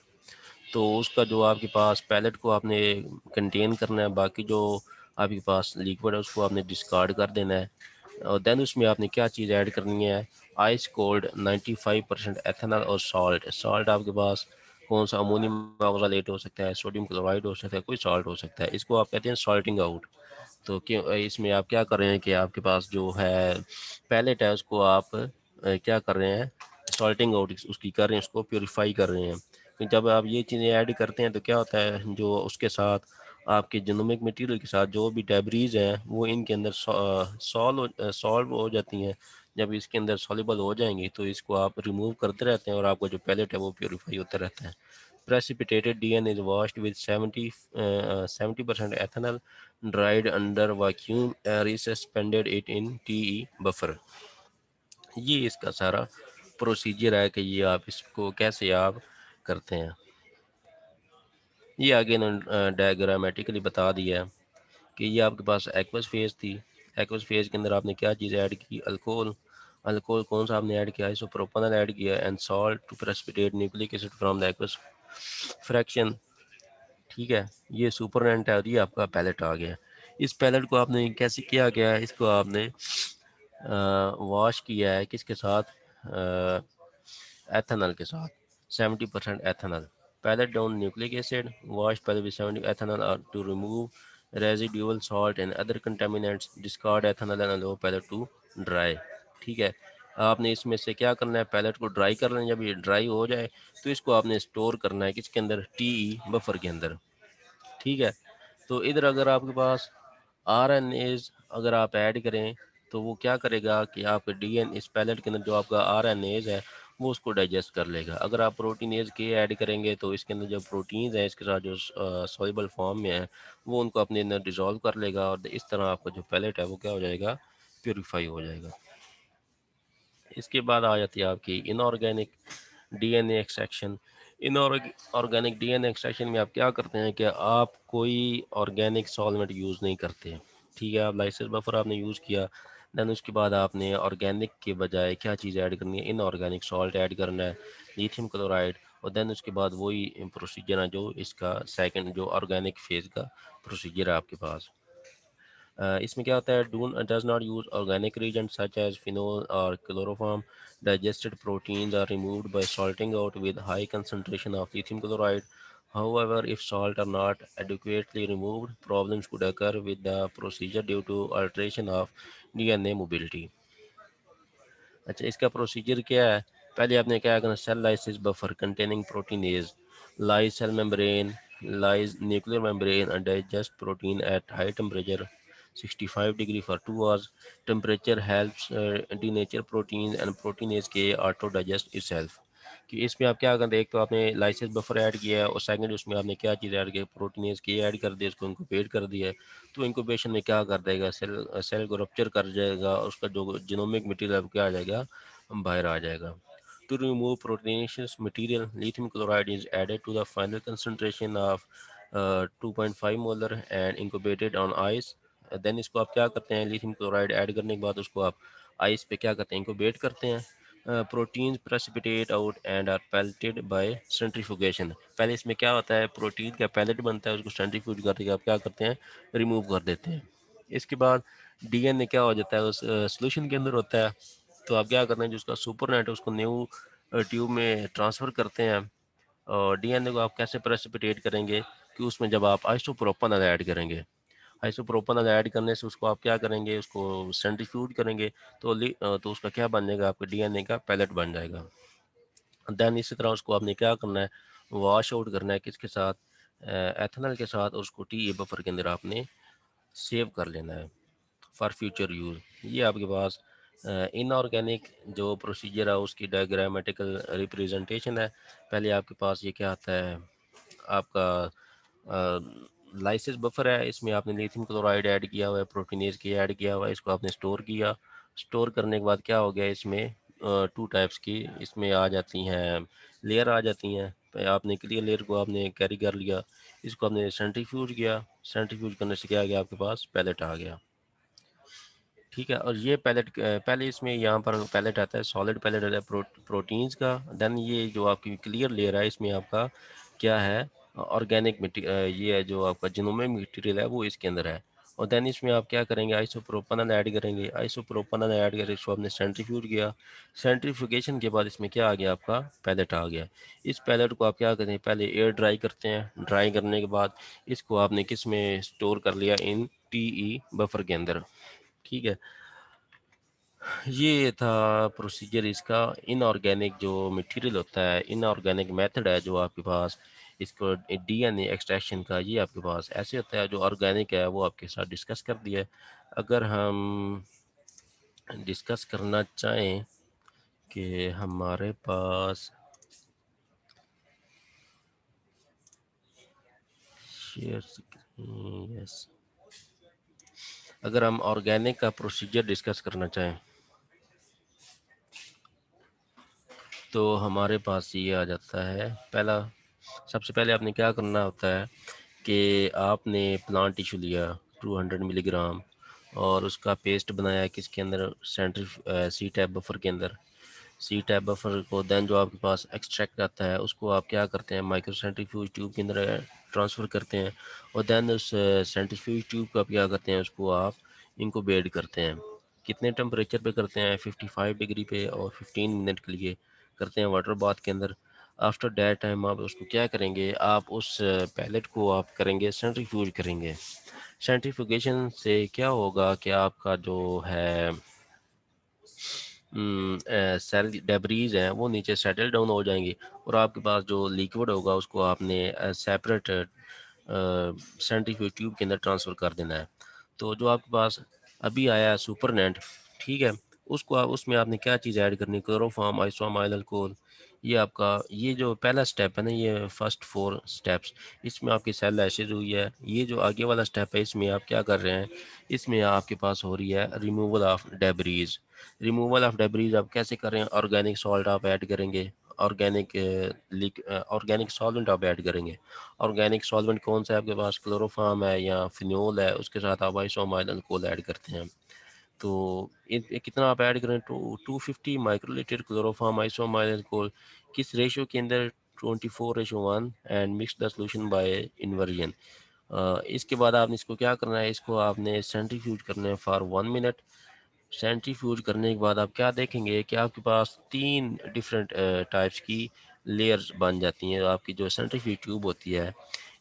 तो उसका जो आपके पास पैलेट को आपने कंटेन करना है, बाकी जो आपके पास लिक्विड है उसको आपने डिस्कार्ड कर देना है। और देन उसमें आपने क्या चीज़ ऐड करनी है, आइस कोल्ड 95% एथेनॉल और सॉल्ट आपके पास कौन सा, अमोनियम ऑक्सालेट हो सकता है, सोडियम क्लोराइड हो सकता है, कोई सॉल्ट हो सकता है। इसको आप कहते हैं सॉल्टिंग आउट। तो क्यों इसमें आप क्या कर रहे हैं कि आपके पास जो है पैलेट है उसको आप क्या कर रहे हैं, सॉल्टिंग आउट उसकी कर रहे हैं, उसको प्योरीफाई कर रहे हैं। तो जब आप ये चीज़ें ऐड करते हैं तो क्या होता है, जो उसके साथ आपके जिनोमिक मटेरियल के साथ जो भी डेब्रीज हैं वो इनके अंदर सॉल्व हो जाती हैं। जब इसके अंदर सॉल्युबल हो जाएंगी तो इसको आप रिमूव करते रहते हैं और आपका जो पैलेट है वो प्योरीफाई होता रहता है। Precipitated DNA is washed with 70% ethanol, dried under vacuum, and resuspended it in TE buffer. ये इसका सारा प्रोसीजर है कि ये आप इसको कैसे आप करते हैं। ये आगे इन्होंने डायग्रामेटिकली बता दिया है कि ये आपके पास एक्वस फेज थी। एक्वस फेज के अंदर आपने क्या चीज़ ऐड की, अल्कोहल। अल्कोहल कौन सा आपने ऐड किया, आइसोप्रोपेनॉल ऐड किया, and salt to precipitate nucleic acid from the aqueous fraction. ठीक है, ये सुपरनेंट है और ये आपका पैलेट आ गया। इस पैलेट को आपने कैसे किया गया है, इसको आपने वॉश किया है किसके साथ, एथेनॉल के साथ, 70% ethanol. Pellet down nucleic acid wash pellet with 70 ethanol to remove residual salt and other contaminants, discard ethanol and allow pellet to dry. ठीक है, आपने इसमें से क्या करना है, पैलेट को ड्राई कर लेना। जब ये ड्राई हो जाए तो इसको आपने स्टोर करना है किसके अंदर, टीई बफर के अंदर। ठीक है, तो इधर अगर आपके पास RNAs अगर आप ऐड करें तो वो क्या करेगा कि आपके DNA इस पैलेट के अंदर जो आपका RNAs है वो उसको डाइजेस्ट कर लेगा। अगर आप प्रोटीनेज के ऐड करेंगे तो इसके अंदर जो प्रोटीन्स हैं इसके साथ जो सॉल्युबल फॉर्म में है वो उनको अपने अंदर डिसॉल्व कर लेगा और इस तरह आपका जो पैलेट है वो क्या हो जाएगा, प्योरीफाई हो जाएगा। इसके बाद आ जाती है आपकी inorganic DNA extraction. Inorganic DNA extraction में आप क्या करते हैं कि आप कोई ऑर्गेनिक सॉल्वेंट यूज़ नहीं करते। ठीक है, आप लाइसिस बफर आपने यूज़ किया, देन उसके बाद आपने ऑर्गेनिक के बजाय क्या चीज़ ऐड करनी है, इनऑर्गेनिक सॉल्ट ऐड करना है, लिथियम क्लोराइड। और देन उसके बाद वही प्रोसीजर है जो इसका सेकंड जो ऑर्गेनिक फेज़ का प्रोसीजर है आपके पास। इसमें क्या होता है, does not use organic reagents such as phenol or chloroform. Digested proteins are removed by salting out with high concentration of lithium chloride. However, if salt are not adequately removed, problems could occur with the procedure due to alteration of DNA mobility. अच्छा, इसका procedure क्या है, पहले आपने क्या करना, cell lysis buffer containing proteinase lyse cell membrane, lyse nuclear membrane and digest protein at high temperature 65 degree for 2 hours. Temperature helps denature protein and proteinase K auto digest itself. कि इसमें आप क्या करते हैं, एक तो आपने लाइसिस बफर ऐड किया है और सेकंड उसमें आपने क्या चीज़ ऐड की, प्रोटीनेज के ऐड कर दिया, उसको इंक्यूबेट कर दिया है। तो इंक्यूबेशन में क्या कर देगा, सेल को रप्चर कर जाएगा और उसका जो जीनोमिक मटेरियल क्या आ जाएगा, बाहर आ जाएगा। To remove proteinaceous material, lithium chloride is added to the final concentration of 2.5 molar and incubated on ice. Then इसको आप क्या करते हैं, लिथियम क्लोराइड ऐड करने के बाद उसको आप आइस पे क्या करते हैं, इंक्यूबेट करते हैं। Proteins precipitate out and are pelleted by centrifugation. पहले इसमें क्या होता है, प्रोटीन का पैलेट बनता है, उसको सेंट्रीफ्यूज करके आप क्या करते हैं, रिमूव कर देते हैं। इसके बाद DNA क्या हो जाता है, उस सोल्यूशन के अंदर होता है। तो आप क्या करते हैं, जो उसका सुपरनेट है उसको न्यू ट्यूब में ट्रांसफ़र करते हैं। और DNA को आप कैसे प्रेसिपिटेट करेंगे कि उसमें जब आप आइसोप्रोपेनॉल ऐड करेंगे, आइसोप्रोपेनॉल ऐड करने से उसको आप क्या करेंगे, उसको सेंट्रीफ्यूज करेंगे तो तो उसका क्या बन जाएगा, आपके DNA का पैलेट बन जाएगा। देन इसी तरह उसको आपने क्या करना है, वॉश आउट करना है किसके साथ, एथेनॉल के साथ, और उसको टी बफर के अंदर आपने सेव कर लेना है फॉर फ्यूचर यूज़। ये आपके पास इनऑर्गेनिक जो प्रोसीजर है उसकी डायग्रामेटिकल रिप्रेजेंटेशन है। पहले आपके पास ये क्या आता है, आपका लाइसिस बफर है, इसमें आपने लिथियम क्लोराइड ऐड किया हुआ है, प्रोटीनेज के ऐड किया हुआ है, इसको आपने स्टोर किया। स्टोर करने के बाद क्या हो गया, इसमें टू टाइप्स की इसमें आ जाती हैं, लेयर आ जाती हैं। तो आपने क्लियर लेयर को आपने कैरी कर लिया, इसको आपने सेंट्रीफ्यूज किया, सेंट्रीफ्यूज करने से क्या आ गया, आपके पास पैलेट आ गया। ठीक है, और ये पैलेट पहले इसमें यहाँ पर पैलेट आता है, सॉलिड पैलेट आता है प्रोटीन्स का। देन ये जो आपकी क्लियर लेयर है इसमें आपका क्या है, ऑर्गेनिक मटीरियल, ये है जो आपका जिनोमिक मटीरियल है वो इसके अंदर है। और देन इसमें आप क्या करेंगे, आइसोप्रोपेनॉल ऐड करेंगे, आइसोप्रोपेनॉल ऐड करके इसको आपने सेंट्रीफ्यूज किया, सेंट्रीफ्यूगेशन के बाद इसमें क्या आ गया, आपका पैलेट आ गया। इस पैलेट को आप क्या करते हैं, पहले एयर ड्राई करते हैं, ड्राई करने के बाद इसको आपने किस में स्टोर कर लिया, इन TE बफर के अंदर। ठीक है, ये था प्रोसीजर इसका। इनऑर्गेनिक जो मटेरियल होता है, इनऑर्गेनिक मेथड है जो आपके पास, इसको DNA एक्सट्रैक्शन का, ये आपके पास ऐसे होता है। जो ऑर्गेनिक है वो आपके साथ डिस्कस कर दिया है। अगर हम डिस्कस करना चाहें कि हमारे पास शेयर स्क्रीन, यस, अगर हम ऑर्गेनिक का प्रोसीजर डिस्कस करना चाहें तो हमारे पास ये आ जाता है। पहला, सबसे पहले आपने क्या करना होता है कि आपने प्लांट टिश्यू लिया 200 मिलीग्राम और उसका पेस्ट बनाया किसके अंदर, सी टैप बफर के अंदर। सी टैप बफर को देन जो आपके पास एक्सट्रैक्ट आता है उसको आप क्या करते हैं, माइक्रो सेंट्रीफ्यूज ट्यूब के अंदर ट्रांसफ़र करते हैं और देन उस सेंट्रीफ्यूज ट्यूब का क्या करते हैं, उसको आप इंक्यूबेट करते हैं। कितने टेम्परेचर पे करते हैं, 55 डिग्री पे और 15 मिनट के लिए करते हैं वाटर बाथ के अंदर। आफ्टर दैट टाइम आप उसको क्या करेंगे, आप उस पैलेट को आप करेंगे सेंट्रीफ्यूज करेंगे। सेंट्रीफ्यूगेशन से क्या होगा कि आपका जो है सेल डेब्रीज हैं वो नीचे सेटल डाउन हो जाएंगी और आपके पास जो लिक्विड होगा उसको आपने सेपरेट सेंट्रीफ्यूज ट्यूब के अंदर ट्रांसफ़र कर देना है। तो जो आपके पास अभी आया है सुपरनेट, ठीक है, उसको आप उसमें आपने क्या चीज़ ऐड करनी, क्लोरोफॉर्म, आइसोमाइल अल्कोहल। ये आपका ये जो पहला स्टेप है ना, ये फर्स्ट 4 स्टेप्स, इसमें आपकी सेल एसिड हुई है। ये जो आगे वाला स्टेप है इसमें आप क्या कर रहे हैं, इसमें आपके पास हो रही है removal of debris. Removal of debris आप कैसे कर रहे हैं, ऑर्गेनिक सॉल्ट आप ऐड करेंगे, ऑर्गेनिक सॉल्वेंट आप ऐड करेंगे। ऑर्गेनिक सॉल्वेंट कौन सा है आपके पास, क्लोरोफॉर्म है या फिनोल है, उसके साथ आप आइसोमाइल अल्कोहल ऐड करते हैं। तो ये कितना आप ऐड करें, 250 माइक्रोलीटर क्लोरोफॉर्म आइसोमाइल अल्कोहल किस रेशियो के अंदर, 24:1 and mix the solution bye inversion. इसके बाद आपने इसको क्या करना है, इसको आपने सेंट्रीफ्यूज करना है फॉर 1 मिनट। सेंट्रीफ्यूज करने के बाद आप क्या देखेंगे कि आपके पास 3 डिफरेंट टाइप्स की लेयर्स बन जाती हैं। आपकी जो सेंट्रीफ्यूज ट्यूब होती है,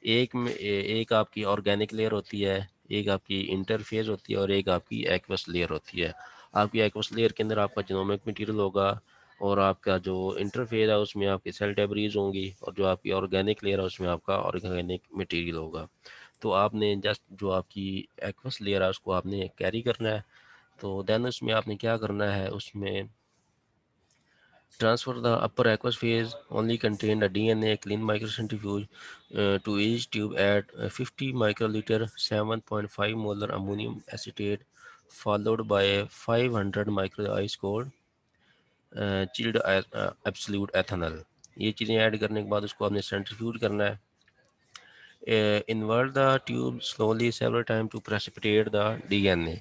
एक आपकी ऑर्गेनिक लेयर होती है, एक आपकी इंटरफेस होती है और एक आपकी एक्वस लेयर होती है। आपकी एक्वस लेयर के अंदर आपका जीनोमिक मटेरियल होगा और आपका जो इंटरफेस है उसमें आपकी सेल डेब्रीज होंगी और जो आपकी ऑर्गेनिक लेयर है उसमें आपका ऑर्गेनिक मटेरियल होगा। तो आपने जस्ट जो आपकी एक्वस लेयर है उसको आपने कैरी करना है। तो देन उसमें आपने क्या करना है, उसमें transfer the upper aqueous phase only contained a DNA clean microcentrifuge to each tube at 50 microliter 7.5 molar ammonium acetate followed by 500 micro ice cold chilled absolute ethanol। ये चीज़ें ऐड करने के बाद उसको आपने सेंट्रीफ्यूज करना है। Invert the tube slowly several time to precipitate the DNA।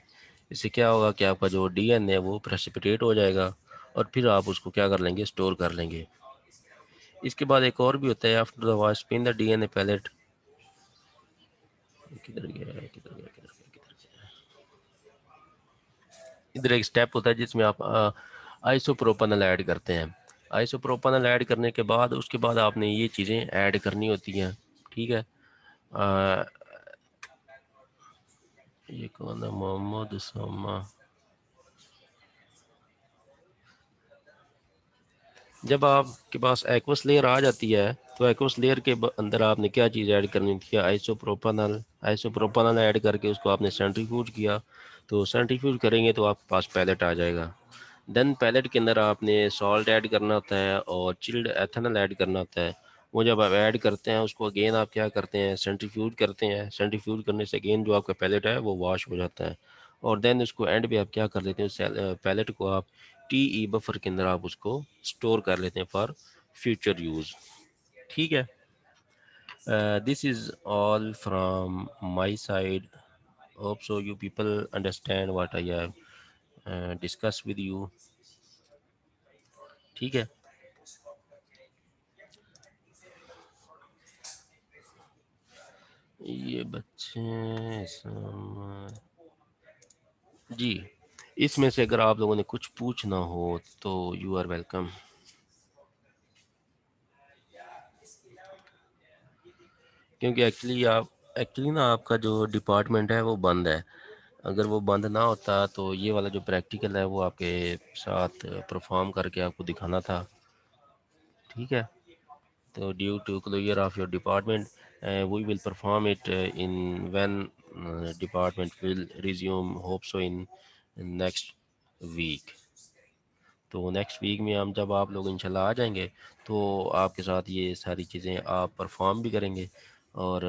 इससे क्या होगा कि आपका जो DNA है वो प्रेसिपिटेट हो जाएगा और फिर आप उसको क्या कर लेंगे, स्टोर कर लेंगे। इसके बाद एक और भी होता है, after the wash spin the DNA pellet. किधर गया किधर गया किधर गया किधर गया, इधर एक स्टेप होता है जिसमें आप आइसोप्रोपेनॉल ऐड करते हैं। आइसोप्रोपेनॉल ऐड करने के बाद उसके बाद आपने ये चीज़ें ऐड करनी होती हैं, ठीक है। ये कौन है, मोहम्मद उसामा। जब आपके पास एक्वस लेयर आ जाती है तो एक्वस लेयर के अंदर आपने क्या चीज़ ऐड करनी थी, आइसोप्रोपेनॉल। आइसोप्रोपेनॉल ऐड करके उसको आपने सेंट्रीफ्यूज किया। तो सेंट्रीफ्यूज करेंगे तो आपके पास पैलेट आ जाएगा। देन पैलेट के अंदर आपने सॉल्ट ऐड करना होता है और चिल्ड एथेनॉल ऐड करना होता है। वो जब आप ऐड करते हैं उसको अगेन आप क्या करते हैं, सेंट्रीफ्यूज करते हैं। सेंट्रीफ्यूज करने से अगेन जो आपका पैलेट है वो वॉश हो जाता है और देन उसको एंड पे आप क्या कर लेते हैं, पैलेट को आप TE बफर के अंदर आप उसको स्टोर कर लेते हैं फॉर फ्यूचर यूज़, ठीक है। This is all from my side. Hope so you people understand what I have discuss with you, ठीक है। ये बच्चे जी, इसमें से अगर आप लोगों ने कुछ पूछना हो तो यू आर वेलकम। क्योंकि एक्चुअली ना आपका जो डिपार्टमेंट है वो बंद है। अगर वो बंद ना होता तो ये वाला जो प्रैक्टिकल है वो आपके साथ परफॉर्म करके आपको दिखाना था, ठीक है। तो due to closure of your department we will perform it in when department will resume, hope so in next week. तो नेक्स्ट वीक में हम जब आप लोग इंशाल्लाह आ जाएंगे तो आपके साथ ये सारी चीज़ें आप परफॉर्म भी करेंगे और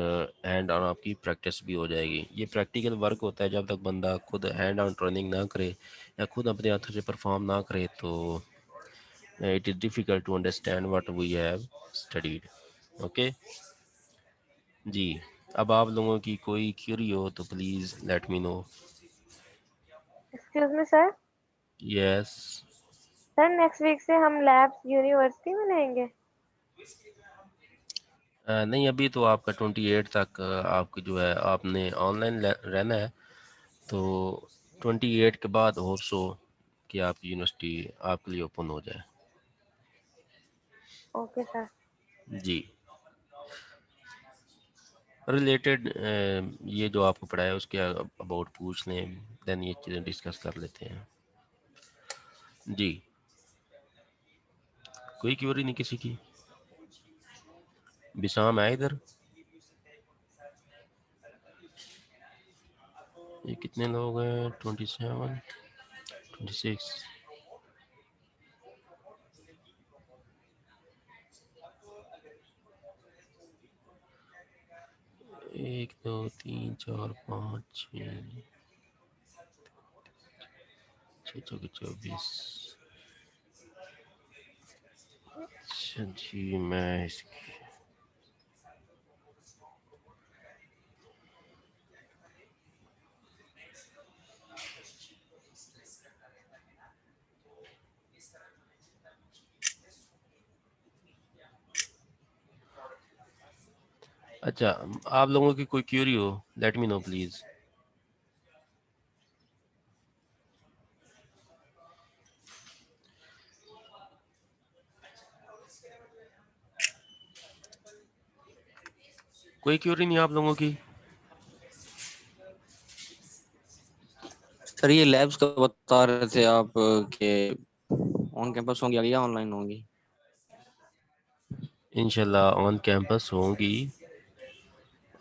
हैंड ऑन आपकी प्रैक्टिस भी हो जाएगी। ये प्रैक्टिकल वर्क होता है, जब तक बंदा खुद हैंड ऑन ट्रेनिंग ना करे या खुद अपने हाथों से परफॉर्म ना करे तो It is difficult to understand what we have studied. Okay जी, अब आप लोगों की कोई क्यूरी हो तो please let me know. Excuse me sir, yes. Sir next week से हम लैब्स यूनिवर्सिटी में लेंगे? नहीं, अभी तो आपका 28 तक आपकी जो है आपने ऑनलाइन रहना है, तो 28 के बाद होप सो कि आपकी यूनिवर्सिटी आपके लिए ओपन हो जाए. Okay sir. जी, रिलेटेड ये जो आपको पढ़ाया उसके अबाउट पूछ लें, देन ये चीज़ें डिस्कस कर लेते हैं. जी, कोई क्यूरी नहीं किसी की? बिसाम है इधर? ये कितने लोग हैं? 27, 26. 1 2 3 4 5 6 6 24. अच्छा जी, मैं इसकी अच्छा, आप लोगों की कोई क्यूरी हो लेट मी नो प्लीज. कोई क्यूरी नहीं आप लोगों की? सर ये लैब्स का बता रहे थे आप कि ऑन कैंपस होंगी या ऑनलाइन होंगी? इंशाल्लाह ऑन कैंपस होंगी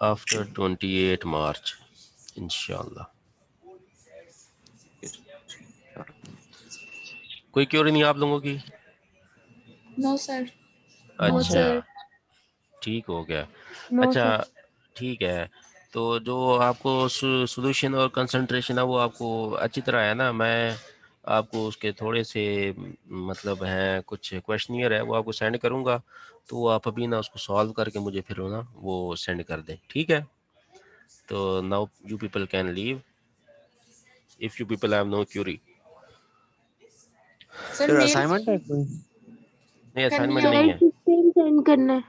आफ्टर 28 मार्च इंशाल्लाह. कोई क्यूरी नहीं आप लोगों की? No sir. नो अच्छा, सर. ठीक हो गया. नो अच्छा, सर. ठीक है. तो जो आपको सोल्यूशन और कंसंट्रेशन है वो आपको अच्छी तरह है ना? मैं आपको उसके थोड़े से मतलब हैं कुछ क्वेश्चनियर है वो आपको सेंड करूँगा, तो आप अभी ना उसको सॉल्व करके मुझे फिर ना वो सेंड कर दें, ठीक है? तो now you people can leave if you people have no query. Sir sir mail assignment है कोई? नहीं, करनी असाइनमेंट है नहीं सर है. किस टाइम सेंड करना है?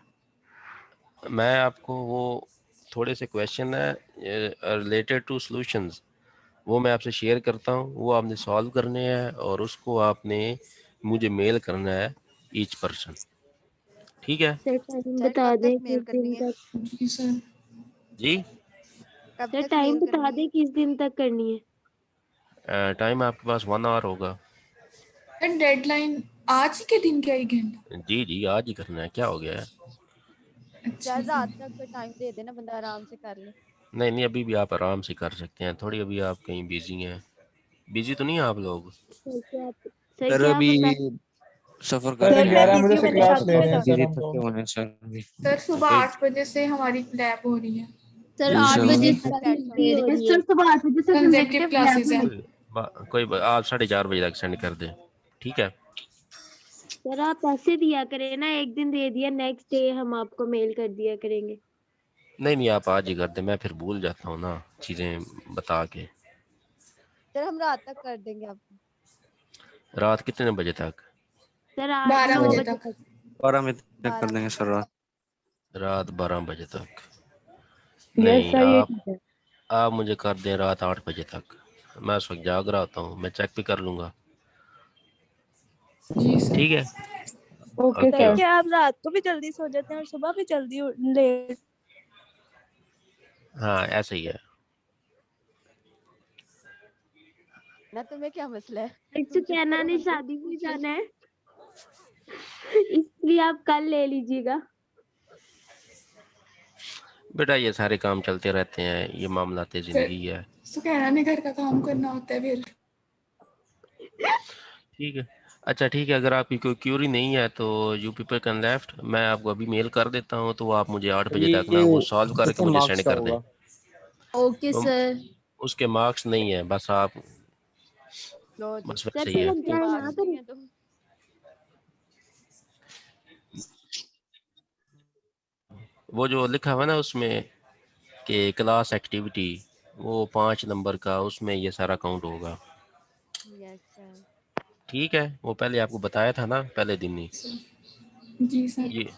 मैं आपको वो थोड़े से क्वेश्चन है रिलेटेड टू सॉल्यूशंस, वो मैं आपसे शेयर करता हूँ, वो आपने सॉल्व करने हैं और उसको आपने मुझे मेल करना है ईच पर्सन, ठीक है सर टाइम सर बता कब दें तक मेल किस दिन करनी है? तक? जी सर। जी? कब सर तक टाइम मेल बता करनी दें है? किस दिन तक करनी है? टाइम आपके पास 1 आवर होगा. एंड डेडलाइन आज ही के दिन क्या घंटा? जी जी, आज ही करना है, क्या हो गया है? अच्छा सर रात सर। तक का टाइम दे देना, बंदा आराम से कर ले। नहीं नहीं, अभी भी आप आराम से कर सकते हैं, थोड़ी अभी आप कहीं बिजी हैं. बिजी तो नहीं हैं आप लोग? सर सर क्या अभी पता. सफर कर सर रहे सर हैं मैं 11 बिजी बजे हूँ, से मैंने क्लास शादी ले में रहे हैं जाना सर बिजी हम थके तो. हुए हैं सर अभी। सर सुबह कोई 8 बजे से हमारी लैब हो रही है। सर हाँ 8 इंशाल्लाह। बजे मीटिंग से में बैठा फ्री हुआ हो है। रही है. सर सुबह 8 बजे से कंसेप्टिव कंसेक्यूटिव क्लासेस है। कोई आप 4:30 बजे तक सेंड कर दें, ठीक है? सर आप ऐसे दिया करें ना, एक दिन दे दिया नेक्स्ट डे हम आपको मेल कर दिया करेंगे. नहीं नहीं, आप आज ही कर दें, मैं फिर भूल जाता हूँ ना चीज़ें बता के. सर हम रात तक कर देंगे आपको। रात कितने बजे तक? सर 12 9 बजे बजे तक। तक. 12 में तक कर 12 देंगे बजे सर रात। रात 12 बजे तक? यस नहीं, सर ये ठीक है. आप मुझे कर दें रात 8 बजे तक. मैं उस वक्त जाग रहा होता हूँ, मैं चेक भी कर लूँगा, जी सर। ठीक है? Okay sir sir. क्या आप रात को भी जल्दी सो जाते हैं और सुबह भी जल्दी लेट? हाँ, ऐसा ही है. ना तुम्हें क्या मसला है? एक तुम तो चुप कहना करो, नहीं हम तो शादी में पूछ जाना रहे है, इसलिए आप कल ले लीजिएगा. बेटा ये सारे काम चलते रहते हैं, ये मामलाते सर ज़िंदगी है, तो कहना नहीं घर का काम करना होता है फिर। ठीक है? अच्छा ठीक है, अगर आपकी कोई क्यूरी नहीं है तो यू पीपल कैन लेफ्ट, मैं आपको अभी मेल कर देता हूँ, तो आप मुझे 8 बजे तक ना वो ये सॉल्व करके कितने मुझे मार्क्स सेंड का कर दें. होगा? ओके तो सर. उसके मार्क्स नहीं है, बस आप लो जी, बस सर वैसे ही फिर है. हम उसके क्या ना मार्क्स नहीं करें? है तो वो जो लिखा हुआ ना उसमें कि क्लास एक्टिविटी, वो 5 नंबर का, उसमें ये सारा काउंट होगा। Yes sir. ठीक है, वो पहले आपको बताया था ना पहले दिन ही, जी सर। ये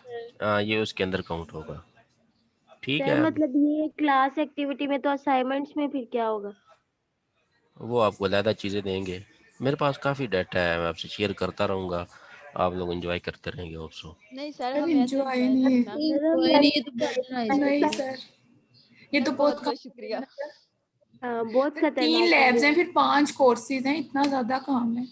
ये उसके अंदर काउंट होगा। ठीक सर है, अब मतलब ये क्लास एक्टिविटी में तो असाइनमेंट्स में फिर क्या होगा? वो आपको अलग चीज़ें देंगे। मेरे पास काफ़ी डाटा है, मैं आपसे शेयर करता रहूँगा, आप लोग एंजॉय करते रहेंगे ऑल्सो। नहीं सर, सर हमें ऐसे एंजॉय enjoy नहीं है। करना। सर हम कोई नहीं, ये तो लंच बर्डन नहीं है। सर, ये सर तो बहुत बहुत बहुत शुक्रिया। बहुत सर 3 खतरनाक लैब्स है हैं, ये। फिर 5 कोर्सेज हैं, इतना ज्यादा काम है।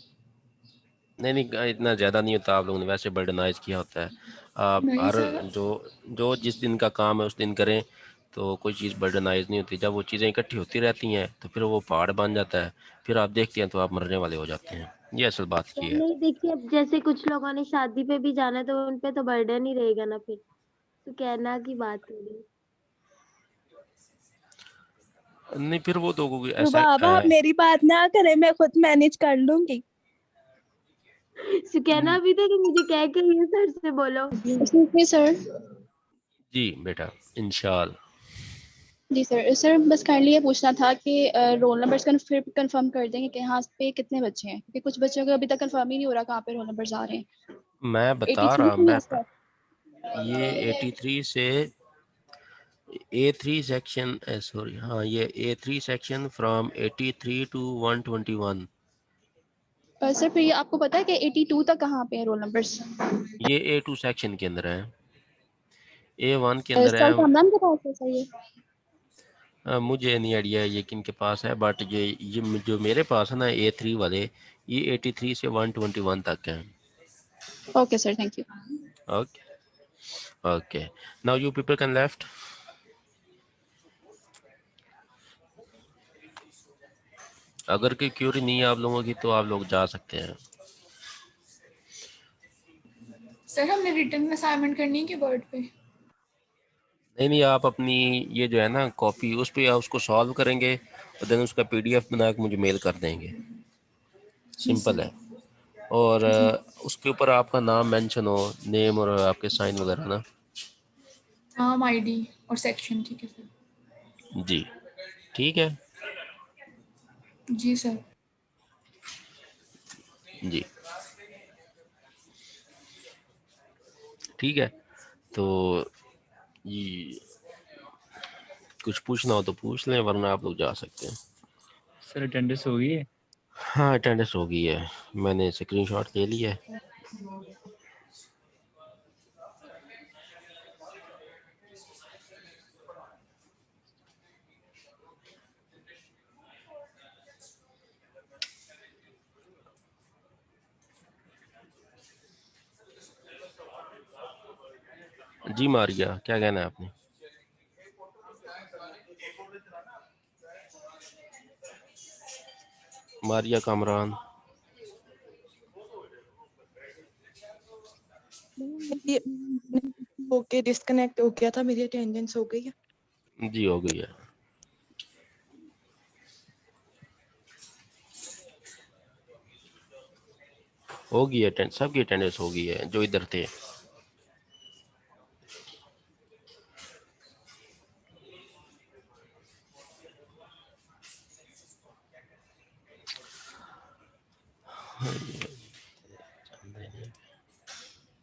नहीं इतना ज़्यादा नहीं होता, आप लोगों ने वैसे बर्डनाइज किया होता है। आप नहीं हर सर। जो जो जिस दिन का काम है उस दिन करें, तो कोई चीज़ बर्डनाइज नहीं होती। जब वो चीज़ें इकट्ठी होती रहती हैं तो फिर वो पहाड़ बन जाता है, फिर आप देखते हैं तो आप मरने वाले हो जाते हैं। ये असल बात सर की है। नहीं देखिए, अब जैसे कुछ लोगों ने शादी पे भी जाना है तो उन पे तो बर्डन ही रहेगा ना फिर, तो कहना की बात थोड़ी। नहीं फिर वो तो कोई ऐसा रुबाब, आप मेरी बात ना करें, मैं खुद मैनेज कर लूंगी। कहना भी तो मुझे कह के ये सर से बोलो। जी सर। जी बेटा, इंशाल्लाह। जी सर। सर बस काइंडली ये पूछना था कि रोल नंबर्स फिर कंफर्म कर देंगे कि यहाँ पे कितने बच्चे हैं, क्योंकि कुछ बच्चों को अभी तक कंफर्म ही नहीं हो रहा कहाँ पे रोल नंबर्स आ रहे हैं। मैं बता 83 रहा, से मैं या सर? ये 83 से A3 सेक्शन, सॉरी हाँ, ये A3 section from 83 to 121। Sir फिर ये आपको पता है कि 82 तक कहाँ पे है रोल नंबर्स? ये A2 सेक्शन के अंदर है, A1 के अंदर सर है। सामना के पास है सर ये? मुझे नहीं आइडिया ये किन के पास है, बट ये जो मेरे पास है ना A3 वाले, ये 83 से 121 तक है। Okay sir, thank you. Okay okay, now you people can left. अगर कोई क्यूरी नहीं है आप लोगों की तो आप लोग जा सकते हैं। सर हमने रिटर्न असाइनमेंट करनी है कि वर्ड पे? नहीं आप अपनी ये जो है ना कॉपी, उस पर उसको सॉल्व करेंगे और देन उसका PDF बना के मुझे मेल कर देंगे। जी सिंपल सर। है। और जी। उसके ऊपर आपका नाम मेंशन हो, नेम और आपके साइन वगैरह ना। नाम, आईडी और सेक्शन, ठीक है सर। जी ठीक है। जी सर। जी ठीक है। तो ये कुछ पूछना हो तो पूछ लें, वरना आप लोग जा सकते हैं। सर अटेंडेंस हो गई है? हाँ अटेंडेंस हो गई है, मैंने स्क्रीनशॉट ले लिया है। जी मारिया, क्या कहना है आपने? मारिया कामरान। ये होके डिस्कनेक्ट हो गया था, मेरी अटेंडेंस हो गई है। जी हो गई है। होगी अटेंड, सबकी अटेंडेंस हो गई है जो इधर थे।